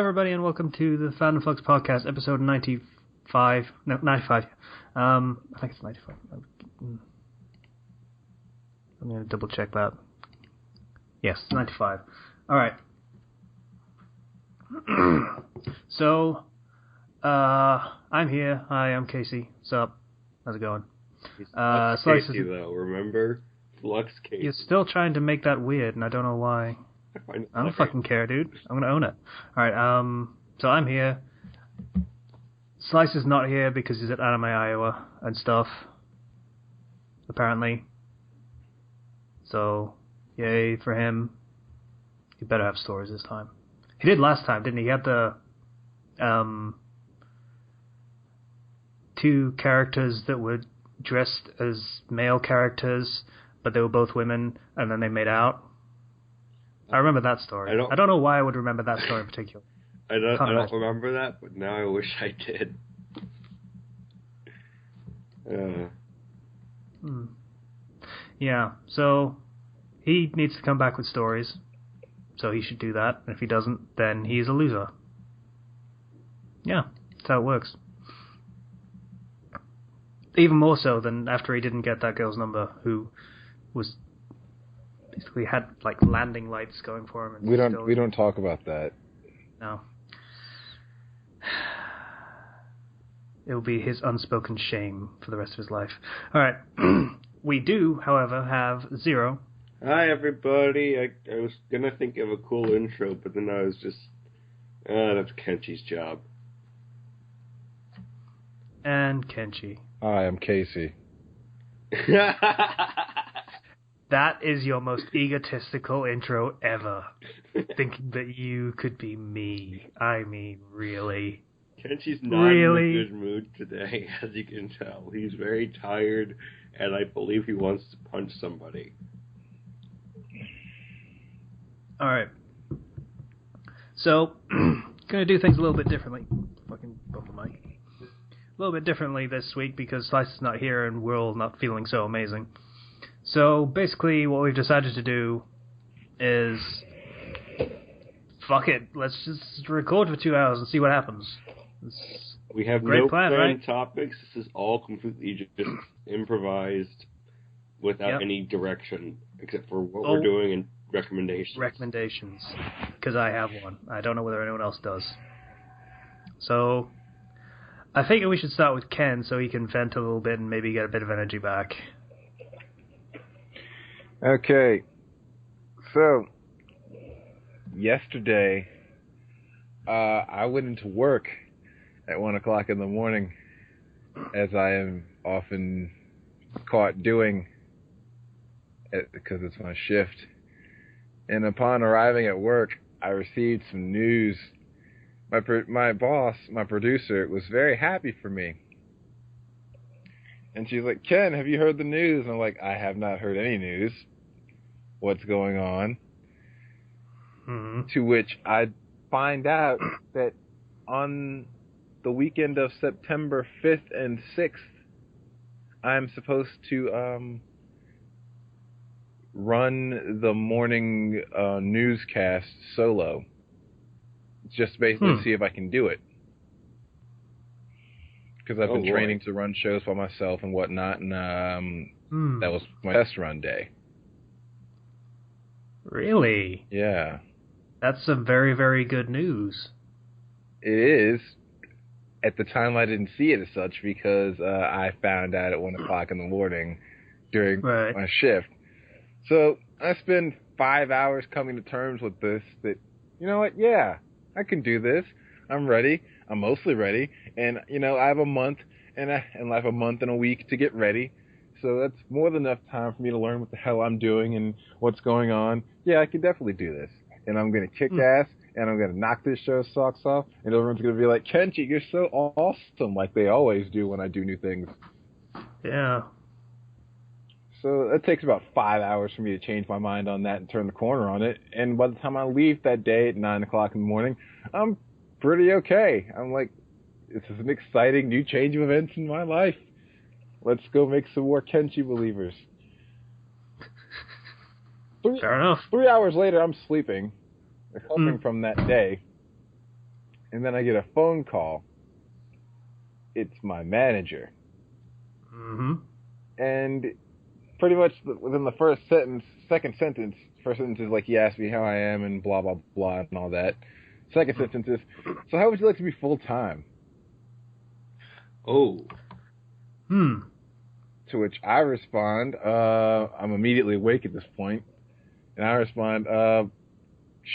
everybody, and welcome to the Fandom Flux podcast, episode 95. No, 95. I think it's 95. I'm going to double check that. Yes, 95. Alright. So, I'm here. Hi, I'm Casey. What's up? How's it going? Flux Casey, though, remember? Flux Casey. You're still trying to make that weird, and I don't know why. I don't fucking care, dude. I'm gonna own it. Alright, so I'm here. Slice is not here because he's at Anime Iowa and stuff. Apparently. So, yay for him. He better have stories this time. He did last time, didn't he? He had the, two characters that were dressed as male characters, but they were both women, and then they made out. I remember that story. I don't know why I would remember that story in particular. I don't remember that, but now I wish I did. Yeah, so he needs to come back with stories. So he should do that. And if he doesn't, then he's a loser. Yeah, that's how it works. Even more so than after he didn't get that girl's number, who was basically had like landing lights going for him. And we don't talk about that. No. It will be his unspoken shame for the rest of his life. All right. We do, however, have Zero. Hi, everybody. I was going to think of a cool intro, but then I was just... that's Kenchi's job. And Kenchi. Hi, I'm Casey. That is your most egotistical intro ever. Thinking that you could be me. I mean, really? Kenchi's not in a good mood today, as you can tell. He's very tired, and I believe he wants to punch somebody. Alright. So, gonna do things a little bit differently. Fucking bump the mic. A little bit differently this week because Slice is not here and we're all not feeling so amazing. So, basically, what we've decided to do is... Fuck it. Let's just record for 2 hours and see what happens. We have no planned topics. This is all completely just improvised without any direction, except for what we're doing and recommendations. Recommendations. Because I have one. I don't know whether anyone else does. So, I think we should start with Ken so he can vent a little bit and maybe get a bit of energy back. Okay. So, yesterday, I went into work at 1 o'clock in the morning, as I am often caught doing, because it's my shift. And upon arriving at work, I received some news. My boss, my producer, was very happy for me. And she's like, Ken, have you heard the news? And I'm like, I have not heard any news. What's going on? Mm-hmm. To which I find out that on the weekend of September 5th and 6th, I'm supposed to run the morning newscast solo. Just basically see if I can do it. Because I've been training to run shows by myself and whatnot, and that was my test run day. Really? Yeah. That's some very, very good news. It is. At the time, I didn't see it as such because I found out at 1 o'clock in the morning during my shift. So I spent 5 hours coming to terms with this, that, you know what, yeah, I can do this. I'm ready. I'm mostly ready. And, you know, I have a month and I have a month and a week to get ready. So that's more than enough time for me to learn what the hell I'm doing and what's going on. Yeah, I can definitely do this. And I'm going to kick ass, and I'm going to knock this show's socks off, and everyone's going to be like, Kenchi, you're so awesome, like they always do when I do new things. Yeah. So it takes about 5 hours for me to change my mind on that and turn the corner on it. And by the time I leave that day at 9 o'clock in the morning, I'm pretty okay. I'm like, this is an exciting new change of events in my life. Let's go make some more Kenchi believers. Fair enough. 3 hours later, I'm sleeping, recovering from that day. and then I get a phone call. It's my manager. Mm-hmm. And pretty much within the second sentence is like, he asked me how I am and blah, blah, blah, and all that. Second sentence is, so how would you like to be full-time? Oh. To which I respond, I'm immediately awake at this point, and I respond,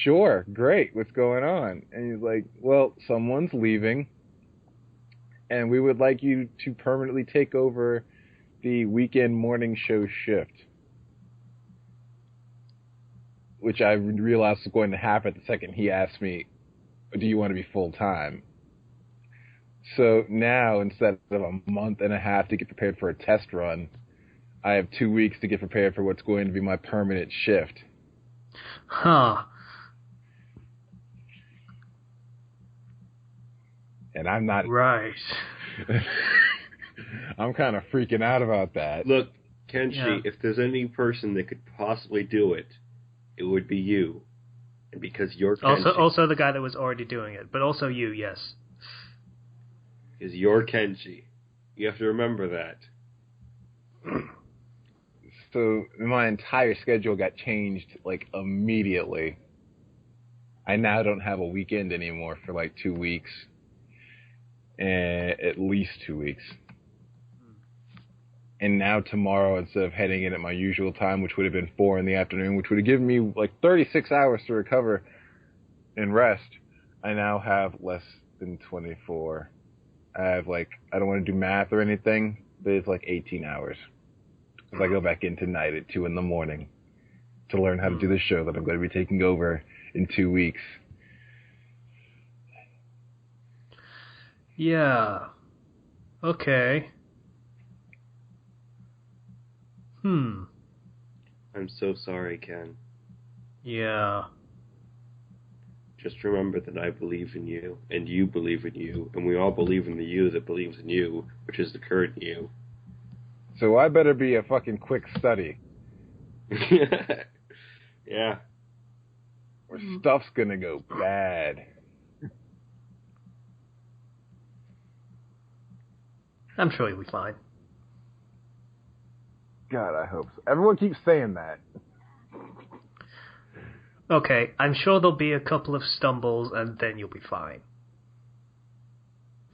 sure, great, what's going on? And he's like, well, someone's leaving, and we would like you to permanently take over the weekend morning show shift. Which I realized was going to happen the second he asked me, do you want to be full-time? So now, instead of a month and a half to get prepared for a test run, I have 2 weeks to get prepared for what's going to be my permanent shift. Huh. And I'm not... Right. I'm kind of freaking out about that. Look, Kenshi, if there's any person that could possibly do it, it would be you. And because you're Kenshi. Also the guy that was already doing it, but also you, yes. Because you're Kenshi. You have to remember that. So my entire schedule got changed, like, immediately. I now don't have a weekend anymore for, like, 2 weeks. At least 2 weeks. And now tomorrow, instead of heading in at my usual time, which would have been 4 in the afternoon, which would have given me like 36 hours to recover and rest, I now have less than 24. I have I don't want to do math or anything, but it's like 18 hours. Because I go back in tonight at 2 in the morning to learn how to do the show that I'm going to be taking over in 2 weeks. Yeah. Okay. I'm so sorry, Ken. Yeah. Just remember that I believe in you, and you believe in you, and we all believe in the you that believes in you, which is the current you. So I better be a fucking quick study. Yeah. Or stuff's gonna go bad. I'm sure you'll be fine. God, I hope so. Everyone keeps saying that. Okay, I'm sure there'll be a couple of stumbles and then you'll be fine.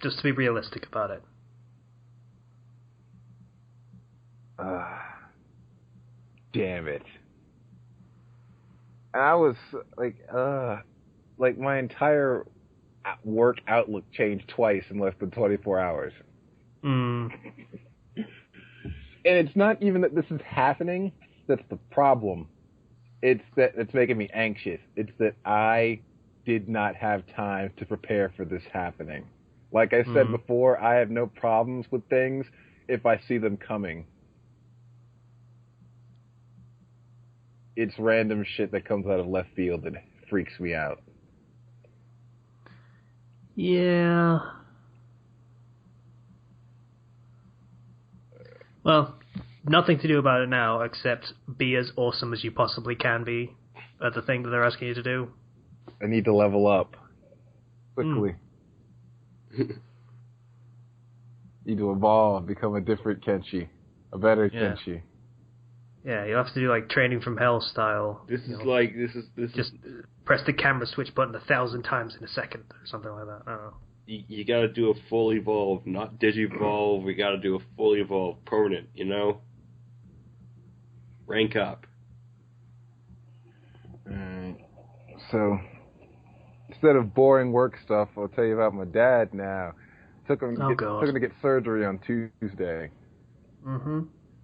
Just to be realistic about it. Damn it. And I was like my entire work outlook changed twice in less than 24 hours. And it's not even that this is happening that's the problem. It's that it's making me anxious. It's that I did not have time to prepare for this happening. Like I said before, I have no problems with things if I see them coming. It's random shit that comes out of left field that freaks me out. Yeah. Well, nothing to do about it now except be as awesome as you possibly can be at the thing that they're asking you to do. I need to level up quickly. Need to evolve, become a different Kenshi, a better Kenshi. Yeah, you'll have to do like Training from Hell style. This is press the camera switch button 1,000 times in a second or something like that. I don't know. You gotta do a full evolve, not digivolve. We gotta do a full evolve, permanent, you know? Rank up. Alright. So, instead of boring work stuff, I'll tell you about my dad now. Took him to get surgery on Tuesday.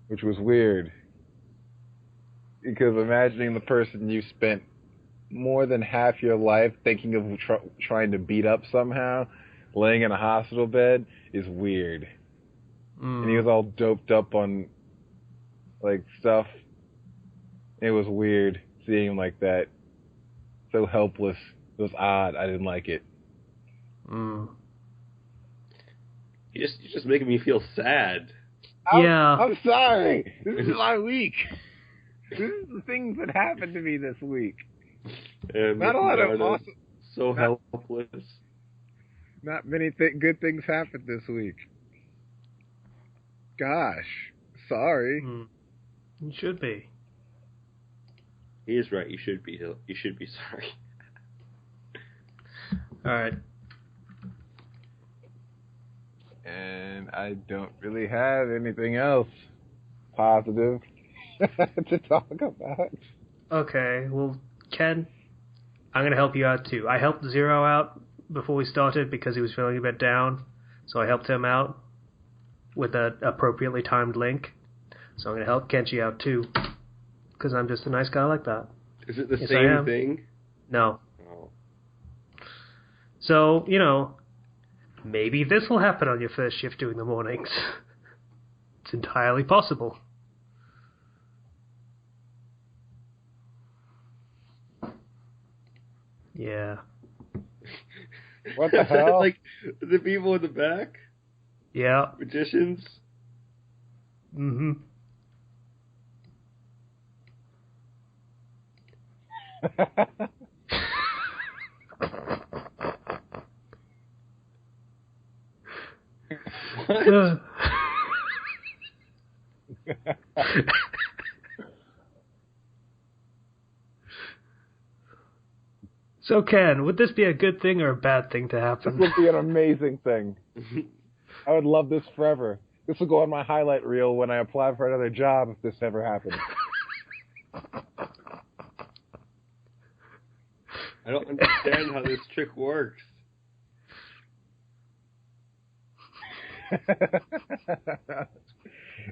Which was weird. Because imagining the person you spent more than half your life thinking of trying to beat up somehow, laying in a hospital bed, is weird. And he was all doped up on, like, stuff. It was weird seeing him like that. So helpless. It was odd. I didn't like it. You're just making me feel sad. I'm sorry. This is my week. This is the things that happened to me this week. Not a lot of awesome... So helpless. Not many good things happened this week. Gosh, sorry. You should be. He is right. You should be. You should be sorry. All right. And I don't really have anything else positive to talk about. Okay, well, Ken, I'm going to help you out too. I helped Zero out before we started because he was feeling a bit down, so I helped him out with an appropriately timed link. So I'm going to help Kenji out too, because I'm just a nice guy like that. Is it the same thing? No. Oh. So, maybe this will happen on your first shift doing the mornings. It's entirely possible. Yeah. What the hell? Like the people in the back? Yeah. Magicians? Mm-hmm. What? So, Ken, would this be a good thing or a bad thing to happen? This would be an amazing thing. I would love this forever. This will go on my highlight reel when I apply for another job if this ever happens. I don't understand how this trick works.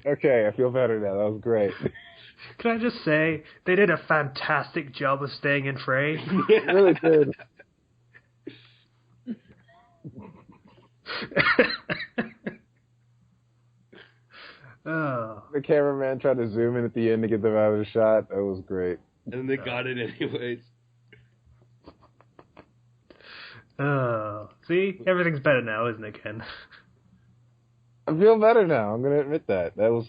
Okay, I feel better now. That was great. Can I just say, they did a fantastic job of staying in frame. It really did. Oh. The cameraman tried to zoom in at the end to get them out of the shot. That was great. And they got it anyways. Oh. See? Everything's better now, isn't it, Ken? I feel better now. I'm going to admit that. That was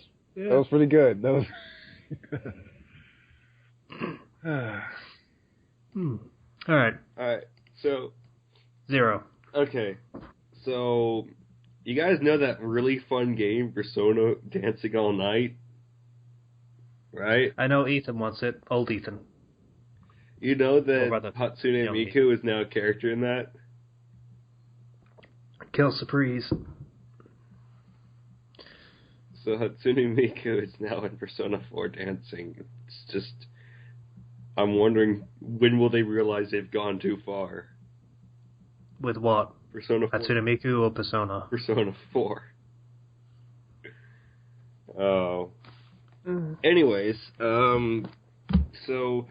pretty good. That was... Alright. So... Zero. Okay. So... You guys know that really fun game, Persona Dancing All Night? Right? I know Ethan wants it. Old Ethan. You know that Hatsune Miku is now a character in that? Kill Surprise. So Hatsune Miku is now in Persona 4 dancing. It's just... I'm wondering, when will they realize they've gone too far? With what? Persona 4. Hatsune Miku or Persona? Persona 4. Oh. Anyways, so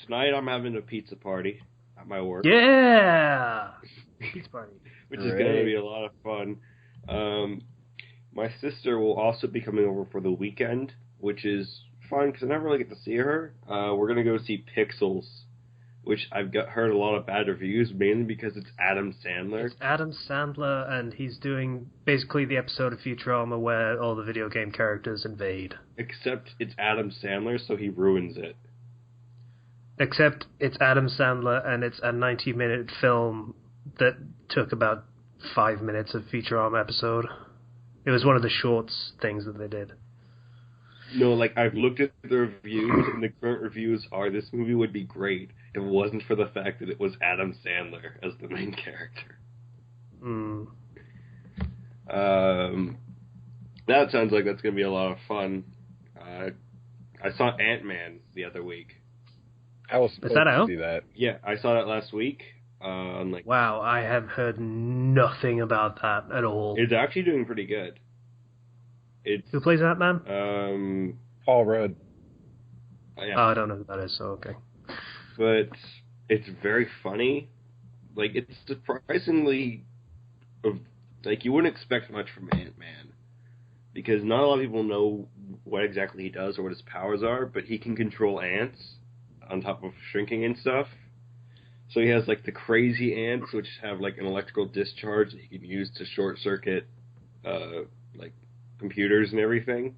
tonight I'm having a pizza party at my work. Yeah! Pizza party. Which is going to be a lot of fun. My sister will also be coming over for the weekend, which is fun because I never really get to see her. We're going to go see Pixels, which I've heard a lot of bad reviews, mainly because it's Adam Sandler. It's Adam Sandler, and he's doing basically the episode of Futurama where all the video game characters invade. Except it's Adam Sandler, so he ruins it. Except it's Adam Sandler, and it's a 90-minute film that took about 5 minutes of Futurama episode. It was one of the shorts things that they did. No, like, I've looked at the reviews, and the current reviews are this movie would be great if it wasn't for the fact that it was Adam Sandler as the main character. That sounds like that's going to be a lot of fun. I saw Ant-Man the other week. I was supposed to see that. Yeah, I saw that last week. Wow, I have heard nothing about that at all. It's actually doing pretty good. Who plays Ant-Man? Paul Rudd. Yeah. Oh, I don't know who that is, so okay. But it's very funny. Like, it's surprisingly... Like, you wouldn't expect much from Ant-Man. Because not a lot of people know what exactly he does or what his powers are, but he can control ants on top of shrinking and stuff. So he has, like, the crazy ants, which have, like, an electrical discharge that he can use to short-circuit, like, computers and everything.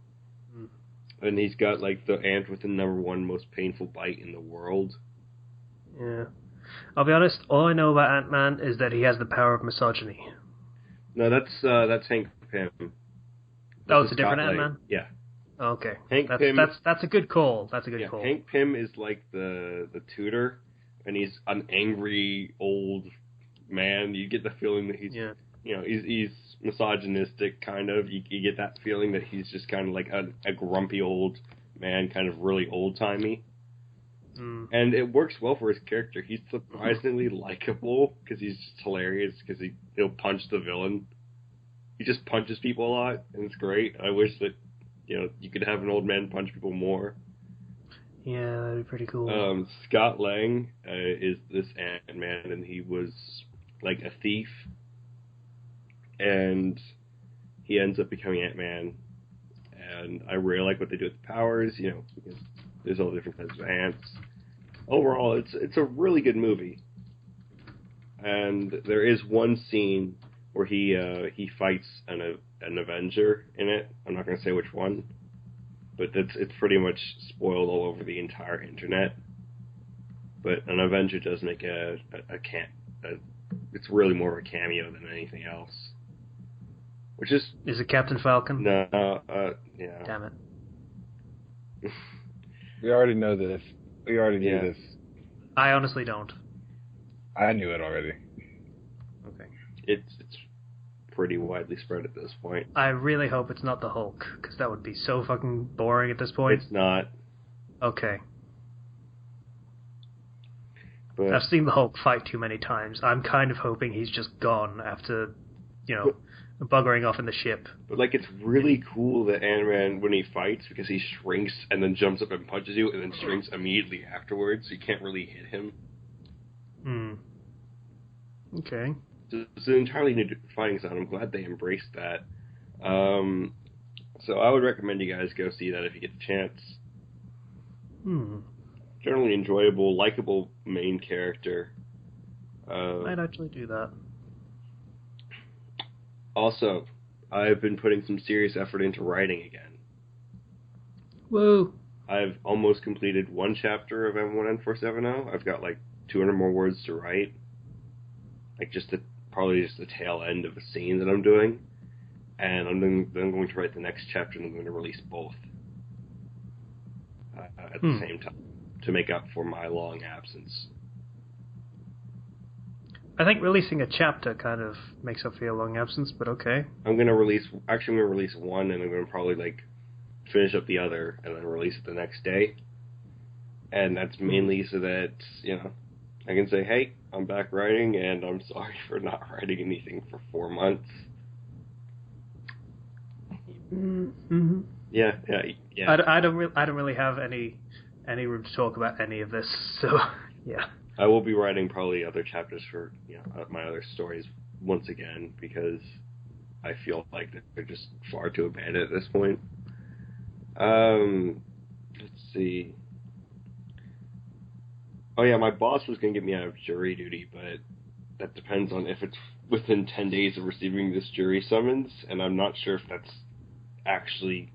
And he's got, like, the ant with the #1 most painful bite in the world. Yeah. I'll be honest, all I know about Ant-Man is that he has the power of misogyny. No, that's Hank Pym. Oh, it's a different Ant-Man? Yeah. Okay. Hank Pym, that's a good call. That's a good call. Hank Pym is like the tutor, and he's an angry old man. You get the feeling that he's he's misogynistic, kind of. You get that feeling that he's just kind of like a grumpy old man, kind of really old-timey. And it works well for his character. He's surprisingly likable because he's just hilarious because he'll punch the villain. He just punches people a lot, and it's great. I wish that you could have an old man punch people more. Yeah, that'd be pretty cool. Scott Lang is this Ant-Man, and he was like a thief, and he ends up becoming Ant-Man. And I really like what they do with the powers, because there's all different types of ants. Overall, it's a really good movie. And there is one scene where he fights an Avenger in it. I'm not going to say which one, but it's pretty much spoiled all over the entire internet. But an Avenger does make it's really more of a cameo than anything else. Which is it Captain Falcon? No, yeah. Damn it. We already know this. We already knew this. I honestly don't. I knew it already. Okay. It's pretty widely spread at this point. I really hope it's not the Hulk, because that would be so fucking boring at this point. It's not. Okay. But I've seen the Hulk fight too many times. I'm kind of hoping he's just gone after, buggering off in the ship. But, it's really cool that Ant-Man, when he fights, because he shrinks and then jumps up and punches you, and then shrinks immediately afterwards, so you can't really hit him. Okay. So it's an entirely new fighting style. I'm glad they embraced that. So I would recommend you guys go see that if you get the chance. Generally enjoyable, likable main character. I'd actually do that. Also, I've been putting some serious effort into writing again. Whoa! I've almost completed one chapter of M1N470. I've got 200 more words to write. Probably just the tail end of a scene that I'm doing. And I'm going to write the next chapter, and I'm going to release both at the same time to make up for my long absence. I think releasing a chapter kind of makes up for your long absence, but okay. I'm going to release one, and I'm going to probably finish up the other, and then release it the next day. And that's mainly so that, I can say, hey, I'm back writing, and I'm sorry for not writing anything for 4 months. Mm-hmm. Yeah. I don't really have any room to talk about any of this, so yeah. I will be writing probably other chapters for my other stories once again, because I feel like they're just far too abandoned at this point. Let's see. Oh yeah, my boss was going to get me out of jury duty, but that depends on if it's within 10 days of receiving this jury summons, and I'm not sure if that's actually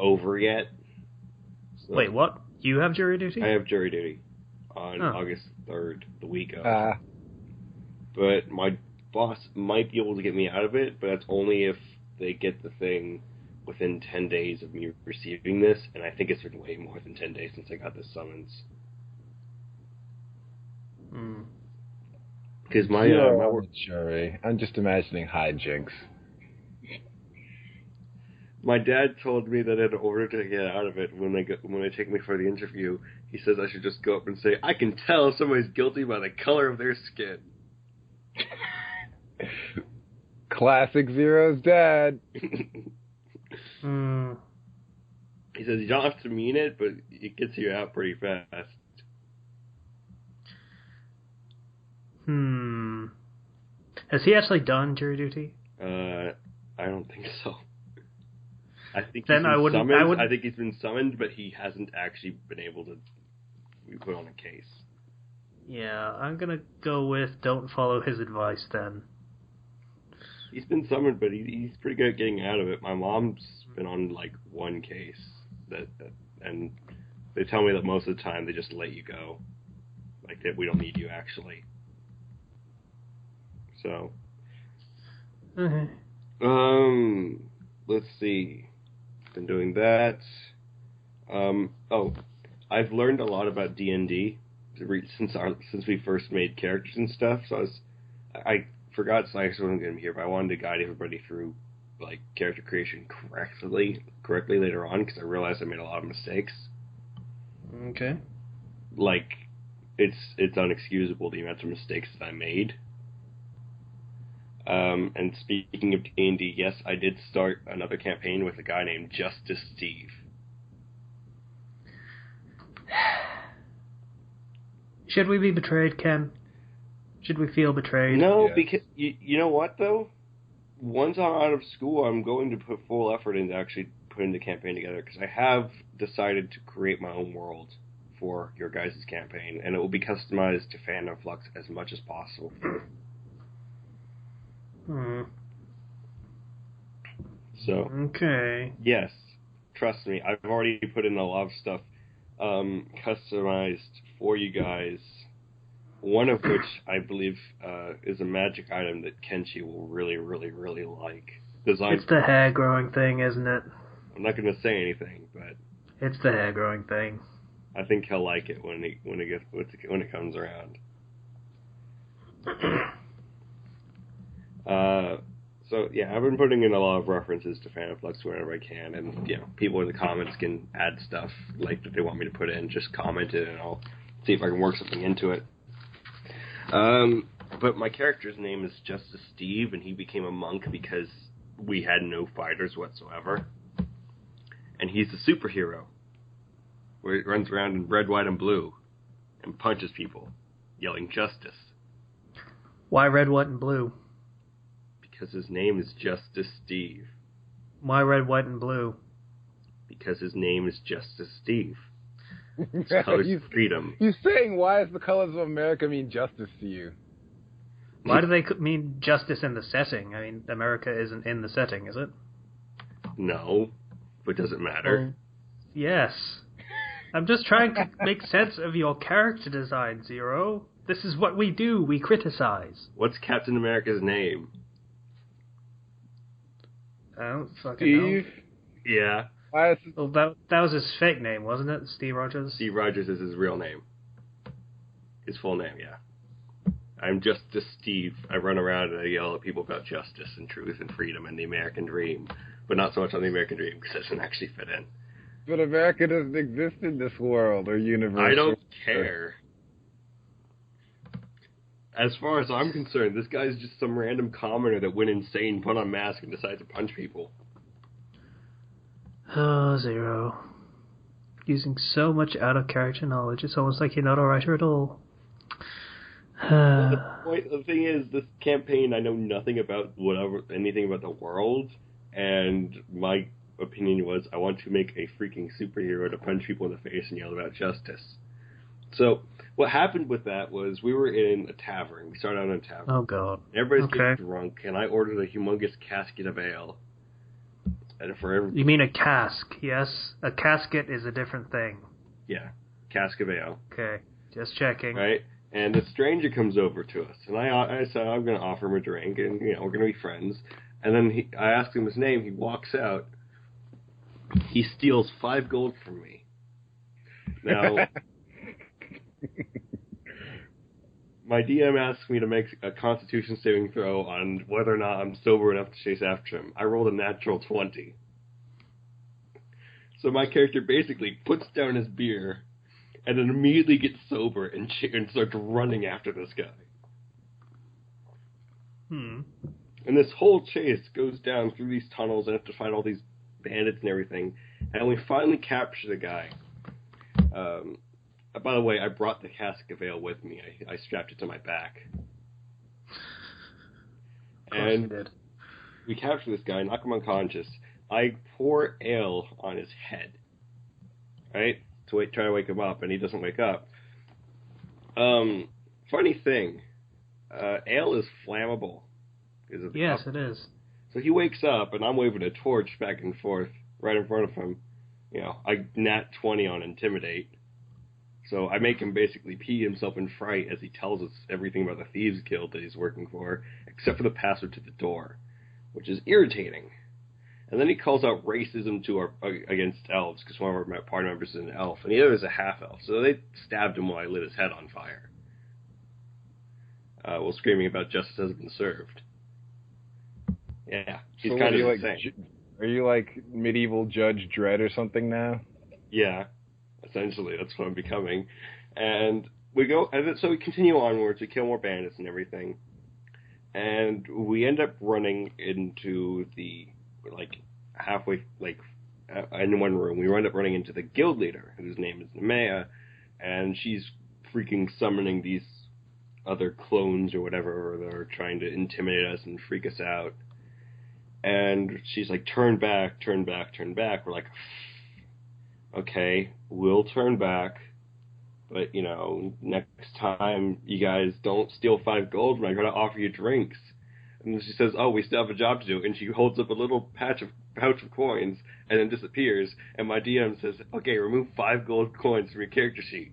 over yet. So, wait, what? You have jury duty? I have jury duty on August 3rd, the week of. But my boss might be able to get me out of it, but that's only if they get the thing within 10 days of me receiving this, and I think it's been way more than 10 days since I got this summons. Because my jury, I'm just imagining hijinks. My dad told me that in order to get out of it, when they take me for the interview, he says I should just go up and say, I can tell if somebody's guilty by the color of their skin. Classic Zero's dad. He says you don't have to mean it, but it gets you out pretty fast. Has he actually done jury duty? I don't think so. I think I think he's been summoned, but he hasn't actually been able to be put on a case. Yeah, I'm gonna go with don't follow his advice then. He's been summoned, but he's pretty good at getting out of it. My mom's been on one case and they tell me that most of the time they just let you go. Like, that we don't need you, actually. So. Okay. Let's see. Been doing that. I've learned a lot about D&D since we first made characters and stuff. So I forgot Sykes wasn't going to be here, but I wanted to guide everybody through like character creation correctly later on, because I realized I made a lot of mistakes. Okay. Like, it's unexcusable the amount of mistakes that I made. And speaking of D&D, yes, I did start another campaign with a guy named Justice Steve. Should we be betrayed, Ken? Should we feel betrayed? No, Yes. because you know what, though? Once I'm out of school, I'm going to put full effort into actually putting the campaign together, because I have decided to create my own world for your guys' campaign, and it will be customized to Fandom Flux as much as possible. So, okay. yes, trust me, I've already put in a lot of stuff customized for you guys, one of which I believe is a magic item that Kenshi will really, really, really like. It's the hair growing thing, isn't it? I'm not going to say anything, but it's the hair growing thing. I think he'll like it when it comes around. So yeah, I've been putting in a lot of references to Fandom Flux wherever I can, and people in the comments can add stuff like that they want me to put in. Just comment it, and I'll see if I can work something into it. But my character's name is Justice Steve, and he became a monk because we had no fighters whatsoever. And he's a superhero, where he runs around in red, white, and blue, and punches people, yelling justice. Why red, white, and blue? Because his name is Justice Steve. Why red, white, and blue? Because his name is Justice Steve. His colors of freedom. You're saying, why does the colors of America mean justice to you? Why do they mean justice in the setting? I mean, America isn't in the setting, is it? No, but does it matter? Yes. I'm just trying to make sense of your character design, Zero. This is what we do. We criticize. What's Captain America's name? I don't fucking know. Steve? Yeah. Well, that was his fake name, wasn't it? Steve Rogers? Steve Rogers is his real name. His full name, yeah. I'm Justice Steve. I run around and I yell at people about justice and truth and freedom and the American dream. But not so much on the American dream, because it doesn't actually fit in. But America doesn't exist in this world or universe. I don't care. As far as I'm concerned, this guy's just some random commoner that went insane, put on a mask, and decided to punch people. Oh, Zero. Using so much out-of-character knowledge, it's almost like you're not a writer at all. The thing is, this campaign, I know nothing about anything about the world, and my opinion was I want to make a freaking superhero to punch people in the face and yell about justice. So, what happened with that was we were in a tavern. We started out in a tavern. Oh, God. Everybody's getting drunk, and I ordered a humongous casket of ale. And for every... You mean a cask, yes? A casket is a different thing. Yeah, cask of ale. Okay, just checking. Right? And a stranger comes over to us, and I said I'm going to offer him a drink, and we're going to be friends. And then I asked him his name. He walks out. He steals 5 gold from me. Now, my DM asked me to make a Constitution saving throw on whether or not I'm sober enough to chase after him. I rolled a natural 20. So my character basically puts down his beer and then immediately gets sober and starts running after this guy. And this whole chase goes down through these tunnels and have to fight all these bandits and everything. And we finally capture the guy. By the way, I brought the cask of ale with me. I strapped it to my back. Of course you did. We capture this guy, knock him unconscious. I pour ale on his head, right? To try to wake him up, and he doesn't wake up. Funny thing, ale is flammable. Yes, it is. So he wakes up, and I'm waving a torch back and forth right in front of him. I nat 20 on Intimidate. So I make him basically pee himself in fright as he tells us everything about the Thieves Guild that he's working for, except for the password to the door, which is irritating. And then he calls out racism against elves, because one of our party members is an elf, and the other is a half-elf. So they stabbed him while I lit his head on fire, while screaming about justice has been served. Yeah, he's so kind of insane. Are you like medieval Judge Dredd or something now? Yeah, essentially, that's what I'm becoming. And so we continue onwards, we kill more bandits and everything, and we end up running into the, halfway, in one room, we end up running into the guild leader, whose name is Nemea, and she's freaking summoning these other clones or whatever that are trying to intimidate us and freak us out. And she's like, turn back, turn back, turn back. We're like, okay, we'll turn back, but, next time you guys don't steal 5 gold when I try to offer you drinks. And she says, oh, we still have a job to do. And she holds up a little pouch of coins and then disappears. And my DM says, okay, remove 5 gold coins from your character sheet.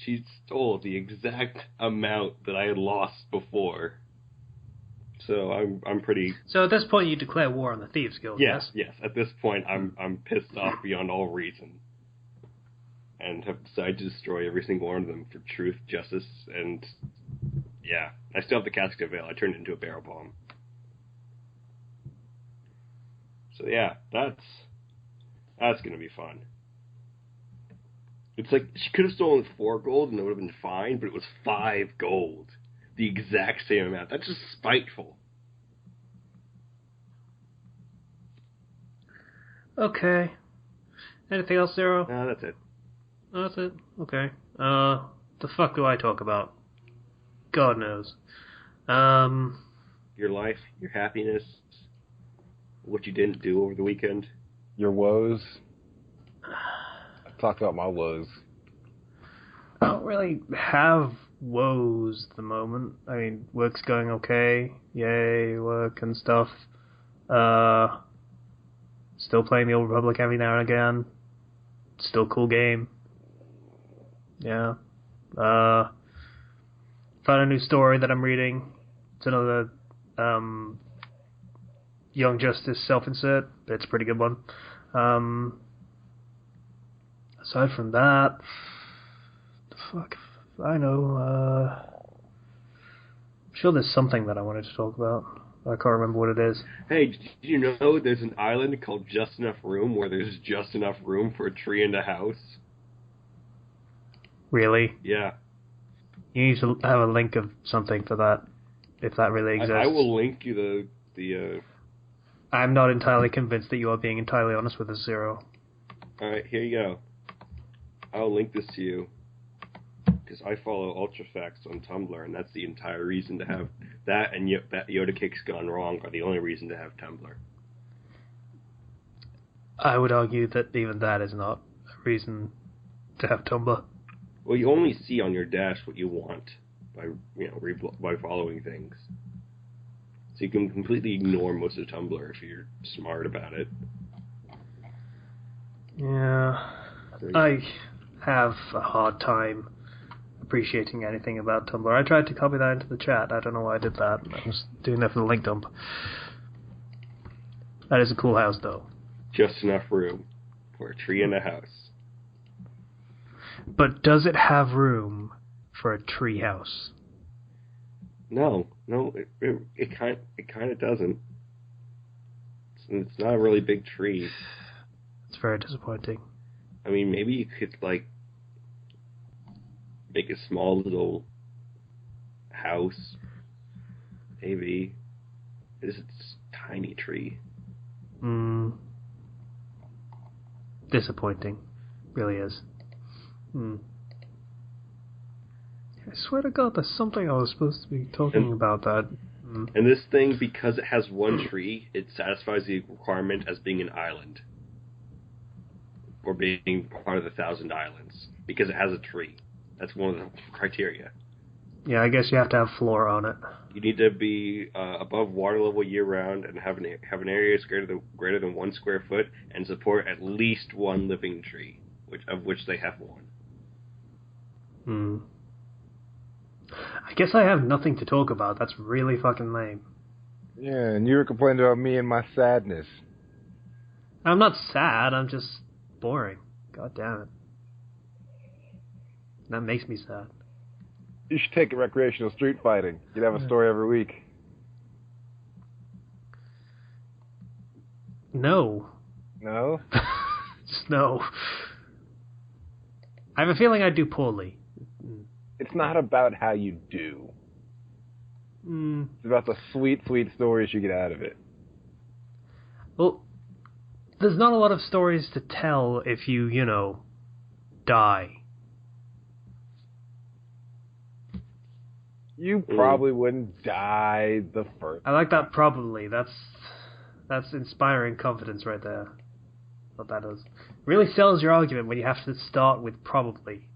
She stole the exact amount that I had lost before. So I'm pretty. So at this point, you declare war on the Thieves Guild. Yes. At this point, I'm pissed off beyond all reason, and have decided to destroy every single one of them for truth, justice, and yeah. I still have the Casket of Veil. I turned it into a barrel bomb. So yeah, that's gonna be fun. It's like she could have stolen 4 gold and it would have been fine, but it was 5 gold. The exact same amount. That's just spiteful. Okay. Anything else, Zero? No, that's it. Oh, that's it? Okay. The fuck do I talk about? God knows. Your life, your happiness, what you didn't do over the weekend. Your woes. I've talked about my woes. I don't really have woes at the moment. I mean, work's going okay. Yay, work and stuff. Still playing the Old Republic every now and again. Still a cool game. Yeah. Found a new story that I'm reading. It's another Young Justice self-insert. It's a pretty good one. Aside from that, the fuck, I know, I'm sure there's something that I wanted to talk about. I can't remember what it is. Hey, did you know there's an island called Just Enough Room where there's just enough room for a tree and a house? Really? Yeah. You need to have a link of something for that, if that really exists. I will link you the I'm not entirely convinced that you are being entirely honest with us, Zero. Alright, here you go. I'll link this to you. Because I follow Ultrafacts on Tumblr, and that's the entire reason to have that, and that Yoda Cake's Gone Wrong are the only reason to have Tumblr. I would argue that even that is not a reason to have Tumblr. Well, you only see on your dash what you want by following things. So you can completely ignore most of Tumblr if you're smart about it. Yeah. I have a hard time appreciating anything about Tumblr. I tried to copy that into the chat. I don't know why I did that. I was doing that for the link dump. That is a cool house, though. Just enough room for a tree and a house. But does it have room for a tree house? No, it kind of doesn't. It's not a really big tree. It's very disappointing. I mean, maybe you could make a small little house. Maybe it's a tiny tree. Disappointing, really is. I swear to God, there's something I was supposed to be talking about that. And this thing, because it has one tree, it satisfies the requirement as being an island. Or being part of the 1,000 Islands. Because it has a tree. That's one of the criteria. Yeah, I guess you have to have floor on it. You need to be above water level year-round and have an area greater than 1 square foot and support at least one living tree. of which they have one. I guess I have nothing to talk about. That's really fucking lame. Yeah, and you were complaining about me and my sadness. I'm not sad, I'm just boring. God damn it. That makes me sad. You should take recreational street fighting. You'd have a story every week. No. No? Just no. I have a feeling I'd do poorly. It's not about how you do. It's about the sweet, sweet stories you get out of it. Well, there's not a lot of stories to tell if you, die. You probably wouldn't die the first. I like that probably. That's inspiring confidence right there. What that is. Really sells your argument when you have to start with probably.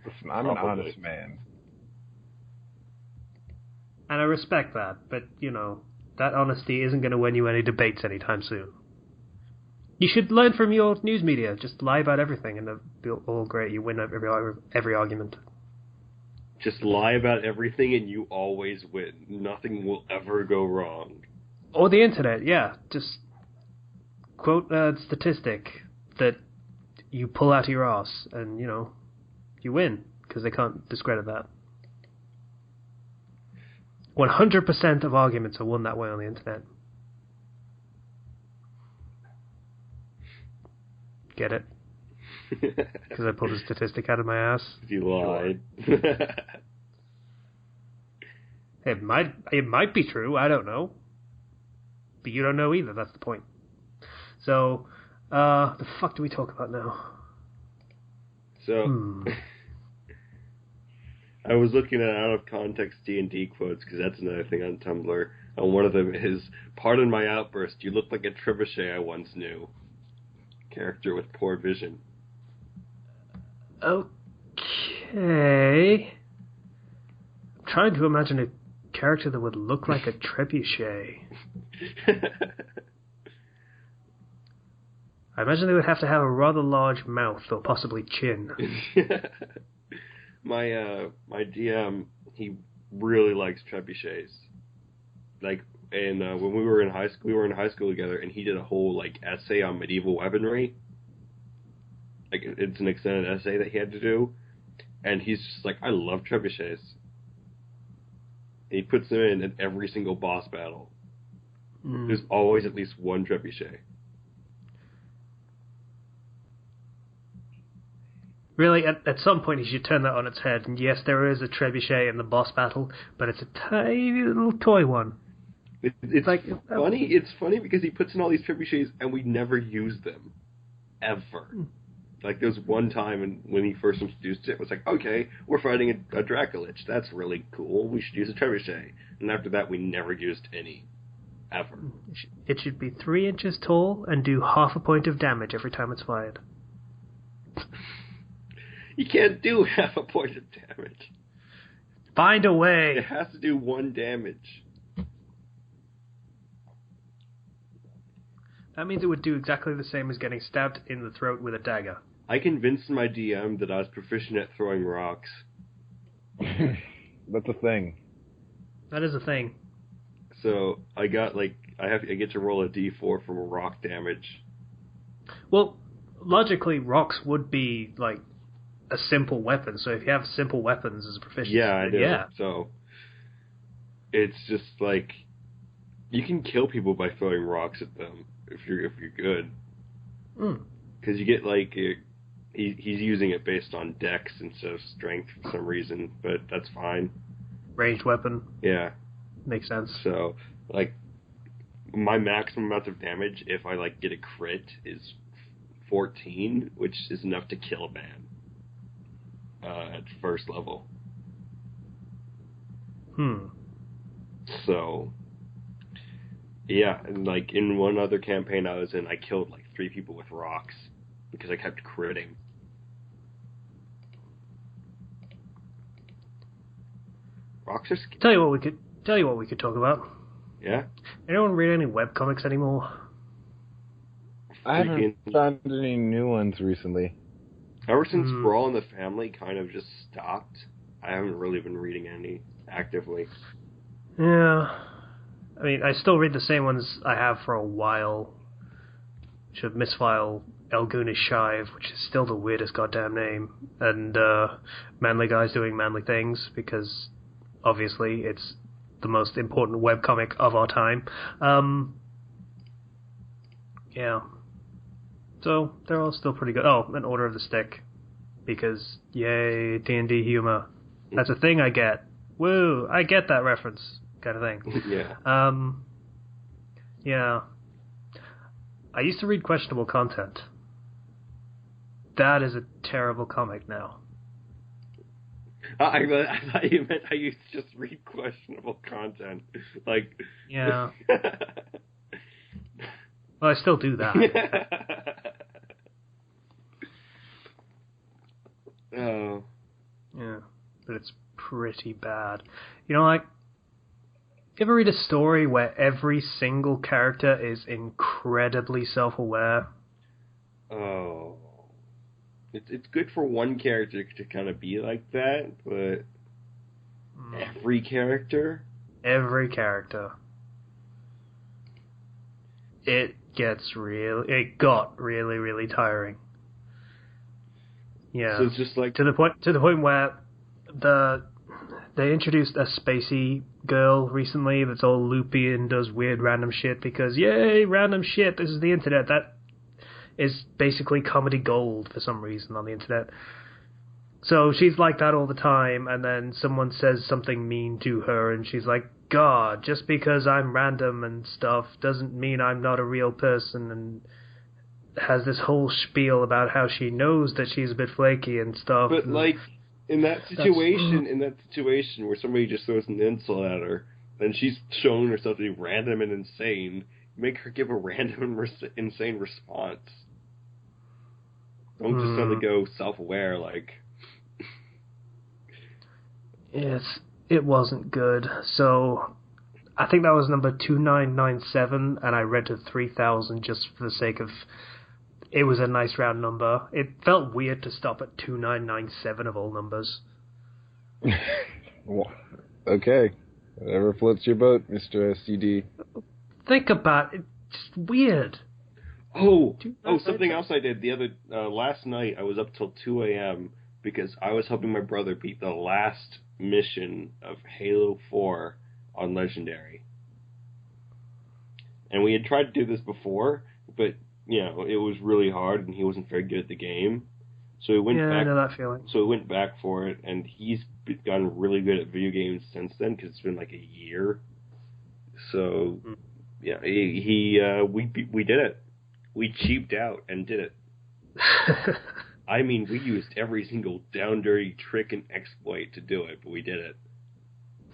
Listen, I'm an honest man. And I respect that, but, that honesty isn't going to win you any debates anytime soon. You should learn from your news media. Just lie about everything and it'll be all great. You win every argument. Just lie about everything and you always win. Nothing will ever go wrong. Or the internet, yeah. Just quote a statistic that you pull out of your ass and, you win. Because they can't discredit that. 100% of arguments are won that way on the internet. Get it? Because I pulled a statistic out of my ass. You lied. It might be true. I don't know. But you don't know either. That's the point. So, the fuck do we talk about now? So, I was looking at out of context D&D quotes because that's another thing on Tumblr. And one of them is, "Pardon my outburst. You look like a trebuchet I once knew. Character with poor vision." Okay. I'm trying to imagine a character that would look like a trebuchet. I imagine they would have to have a rather large mouth or possibly chin. My DM, he really likes trebuchets. Like, and when we were in high school together, and he did a whole essay on medieval weaponry. Like, it's an extended essay that he had to do, and he's just like, I love trebuchets. And he puts them in every single boss battle. There's always at least one trebuchet. Really, at some point he should turn that on its head. And yes, there is a trebuchet in the boss battle, but it's a tiny little toy one. It's funny. It's funny because he puts in all these trebuchets and we never use them, ever. Like, there was one time when he first introduced it was like, okay, we're fighting a Dracolich. That's really cool. We should use a trebuchet. And after that, we never used any, ever. It should be 3 inches tall and do half a point of damage every time it's fired. You can't do half a point of damage. Find a way. It has to do 1 damage. That means it would do exactly the same as getting stabbed in the throat with a dagger. I convinced my DM that I was proficient at throwing rocks. That's a thing. That is a thing. So I got I get to roll a d4 for rock damage. Well, logically, rocks would be a simple weapon. So if you have simple weapons as a proficiency, yeah, I do. Yeah. So it's just you can kill people by throwing rocks at them if you're good. Because you get he's using it based on dex instead of strength for some reason, but that's fine. Ranged weapon. Yeah. Makes sense. So, my maximum amount of damage, if I, get a crit, is 14, which is enough to kill a man at first level. So, yeah, and, in one other campaign I was in, I killed, 3 people with rocks because I kept critting. Rocks are scary. Tell you what we could talk about. Yeah? Anyone read any webcomics anymore? I haven't found any new ones recently. Ever since Brawl in the Family kind of just stopped, I haven't really been reading any actively. Yeah. I mean, I still read the same ones I have for a while. Which are Misfile, Elgunish Shive, which is still the weirdest goddamn name, and Manly Guys Doing Manly Things, because obviously it's the most important webcomic of our time. Yeah. So, they're all still pretty good. Oh, and Order of the Stick, because, yay, D&D humor. That's a thing I get. Woo, I get that reference, kind of thing. Yeah. Yeah. I used to read Questionable Content. That is a terrible comic now. I thought you meant I used to just read questionable content. Like... Yeah. Well, I still do that. Oh. Yeah, but it's pretty bad. You know, like, you ever read a story where every single character is incredibly self-aware? Oh. It's good for one character to kind of be like that, but every character? Every character. It got really, really tiring. Yeah. So it's just like... To the point where they introduced a spacey girl recently that's all loopy and does weird random shit because, yay, random shit, this is the internet. That is basically comedy gold for some reason on the internet. So she's like that all the time, and then someone says something mean to her, and she's like, God, just because I'm random and stuff doesn't mean I'm not a real person, and has this whole spiel about how she knows that she's a bit flaky and stuff. But, and like, in that situation where somebody just throws an insult at her, and she's showing herself to be random and insane, make her give a random and insane response. Don't just suddenly go self-aware, like... It wasn't good. So, I think that was number 2997, and I read to 3000 just for the sake of... It was a nice round number. It felt weird to stop at 2997 of all numbers. Well, okay. Whatever floats your boat, Mr. SCD. Think about it. It's just weird. Oh, something else I did. Last night I was up till 2 a.m. because I was helping my brother beat the last mission of Halo 4 on Legendary. And we had tried to do this before, but, you know, it was really hard and he wasn't very good at the game. So we went back. I know that feeling. So we went back for it, and he's gotten really good at video games since then because it's been like a year. So, yeah, we did it. We cheaped out and did it. I mean, we used every single down dirty trick and exploit to do it, but we did it.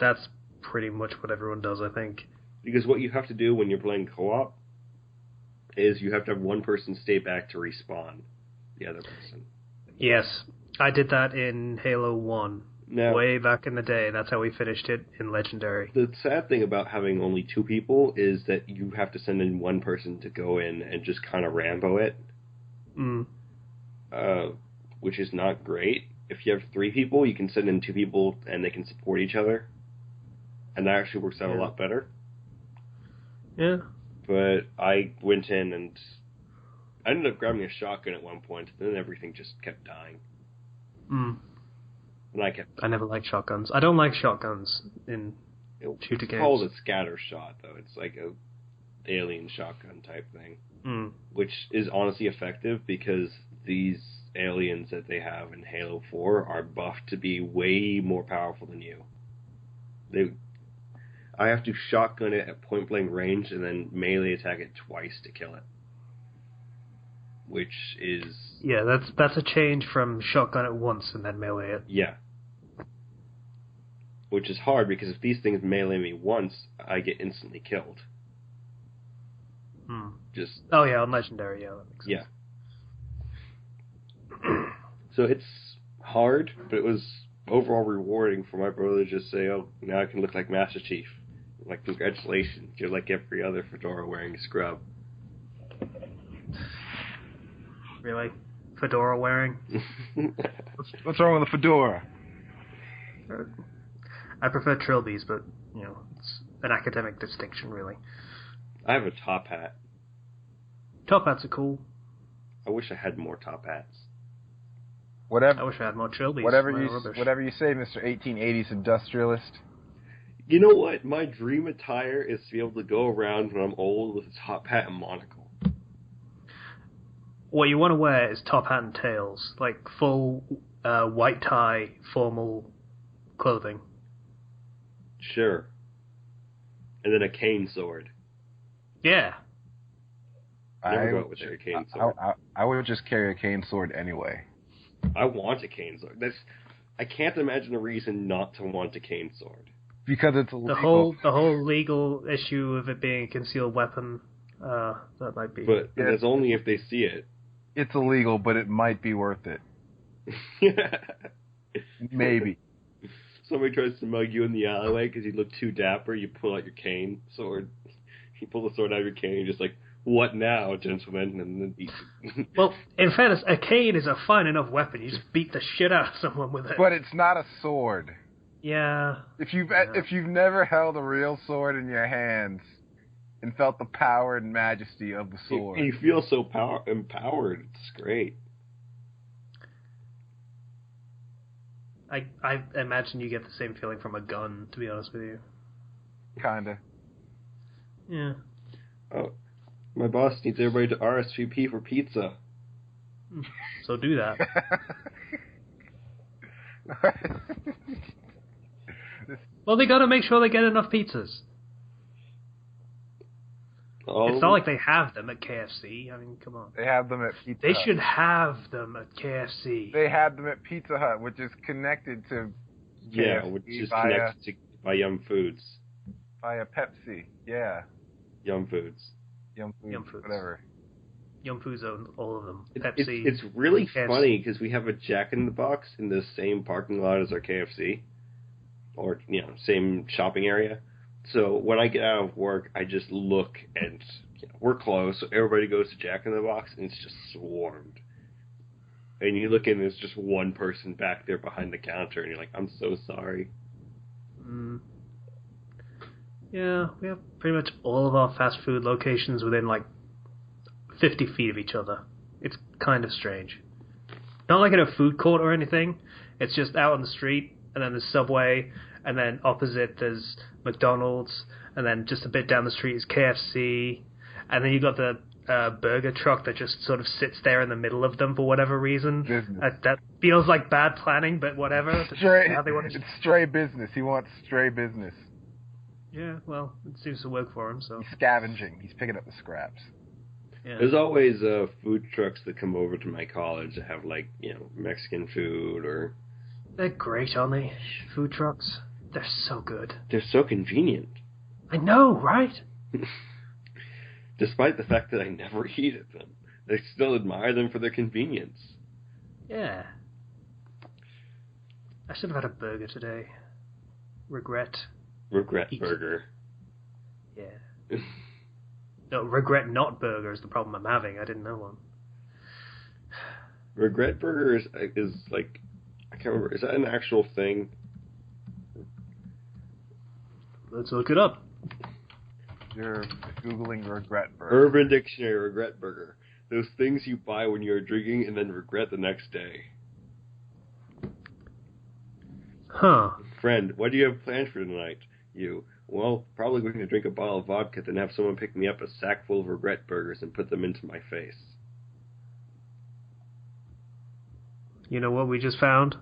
That's pretty much what everyone does, I think. Because what you have to do when you're playing co-op is you have to have one person stay back to respawn the other person. Yes, I did that in Halo 1. Now, way back in the day. That's how we finished it in Legendary. The sad thing about having only two people is that you have to send in one person to go in and just kind of Rambo it. Which is not great. If you have 3 people, you can send in 2 people and they can support each other. And that actually works out a lot better. Yeah. But I went in and I ended up grabbing a shotgun at one point, and then everything just kept dying. And I never liked shotguns. I don't like shotguns in shooter games. It's called a scatter shot, though. It's like a alien shotgun type thing. Which is honestly effective because these aliens that they have in Halo 4 are buffed to be way more powerful than you. I have to shotgun it at point blank range and then melee attack it twice to kill it. Which is... Yeah, that's a change from shotgun it once and then melee it. Yeah. Which is hard because if these things melee me once, I get instantly killed. Oh yeah, on Legendary, yeah, that makes sense. Yeah. So it's hard, but it was overall rewarding for my brother to just say, oh, now I can look like Master Chief. Like, congratulations, you're like every other fedora wearing scrub. Really? Fedora wearing? What's wrong with a fedora? I prefer trilbies, but, it's an academic distinction, really. I have a top hat. Top hats are cool. I wish I had more top hats. Whatever. I wish I had more trilbies. Whatever you say, Mr. 1880s industrialist. You know what? My dream attire is to be able to go around when I'm old with a top hat and monocle. What you want to wear is top hat and tails, like full white tie, formal clothing. Sure. And then a cane sword. Yeah. Never go out with a cane sword. I would just carry a cane sword anyway. I want a cane sword. I can't imagine a reason not to want a cane sword. Because it's illegal. The whole legal issue of it being a concealed weapon, that might be. But that's only if they see it. It's illegal, but it might be worth it. Maybe. Somebody tries to mug you in the alleyway because you look too dapper. You pull out your cane sword. You pull the sword out of your cane. And you're just like, "What now, gentlemen?" And then well, in fairness, a cane is a fine enough weapon. You just beat the shit out of someone with it. But it's not a sword. Yeah. If you've never held a real sword in your hands and felt the power and majesty of the sword, you feel so empowered. It's great. I imagine you get the same feeling from a gun, to be honest with you. Kinda. Yeah. Oh, my boss needs everybody to RSVP for pizza. So do that. Well, they gotta make sure they get enough pizzas. Oh. It's not like they have them at KFC. I mean, come on. They have them at Pizza They Hut. should have them at KFC. They have them at Pizza Hut, which is connected to KFC which is via, connected by Yum Foods. Via Pepsi. Yeah. Yum Foods. Yum Foods. Whatever. Yum Foods own all of them. Pepsi. It's really KFC. funny because we have a Jack in the Box in the same parking lot as our KFC, or same shopping area. So when I get out of work, I just look and we're closed, so everybody goes to Jack in the Box, and it's just swarmed. And you look in, there's just one person back there behind the counter, and you're like, "I'm so sorry." Yeah, we have pretty much all of our fast food locations within like 50 feet of each other. It's kind of strange. Not like in a food court or anything. It's just out on the street, and then there's Subway, and then opposite there's McDonald's, and then just a bit down the street is KFC, and then you've got the burger truck that just sort of sits there in the middle of them for whatever reason. That feels like bad planning, but whatever. It's stray business. He wants stray business. Yeah, well, it seems to work for him, so. He's scavenging. He's picking up the scraps. Yeah. There's always food trucks that come over to my college that have, Mexican food or... They're great, aren't they? Food trucks. They're so good. They're so convenient. I know, right? Despite the fact that I never eat at them. I still admire them for their convenience. Yeah. I should have had a burger today. Regret burger. Yeah. No, regret not burger is the problem I'm having. I didn't know one. Regret burger is like... I can't remember. Is that an actual thing? Let's look it up. You're Googling regret burger. Urban Dictionary, regret burger. Those things you buy when you're drinking and then regret the next day. Huh. Friend, what do you have planned for tonight? You. Well, probably going to drink a bottle of vodka, then have someone pick me up a sack full of regret burgers and put them into my face. You know what we just found?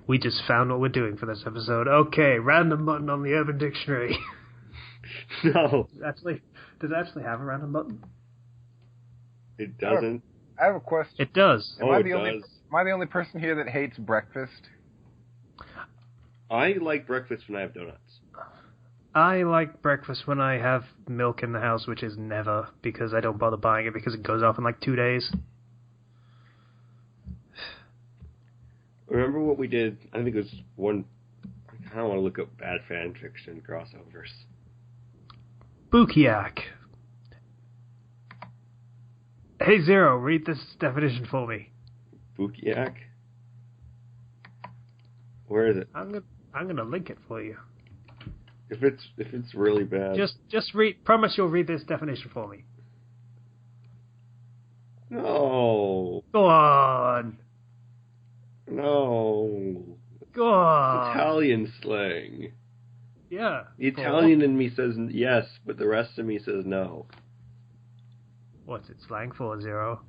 We just found what we're doing for this episode. Okay, random button on the Urban Dictionary. No. Does it actually have a random button? It doesn't. I have a question. It does. Am I the only person here that hates breakfast? I like breakfast when I have donuts. I like breakfast when I have milk in the house, which is never, because I don't bother buying it because it goes off in like 2 days. Remember what we did? I think it was one... I kind of want to look up bad fan fiction crossovers. Bukiak. Hey, Zero, read this definition for me. Bukiak? Where is it? I'm gonna link it for you. If it's really bad. Just read. Promise you'll read this definition for me. No. Go on. No. Go on. Italian slang. Yeah. The Italian in me says yes, but the rest of me says no. What's it slang for, Zero?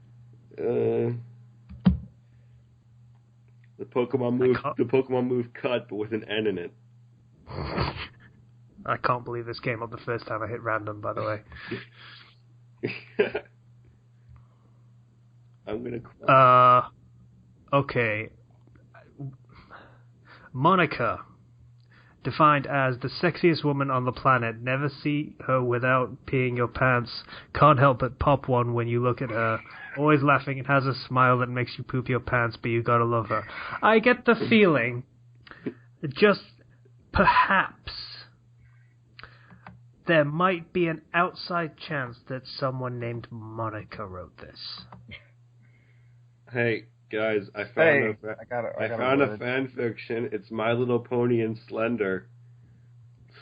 The Pokemon move cut, but with an N in it. I can't believe this came up the first time I hit random, by the way. I'm gonna cry. Okay. Monica. Defined as the sexiest woman on the planet. Never see her without peeing your pants. Can't help but pop one when you look at her. Always laughing and has a smile that makes you poop your pants, but you gotta love her. I get the feeling, just perhaps, there might be an outside chance that someone named Monica wrote this. Hey, guys, I found a fan fiction. It's My Little Pony and Slender.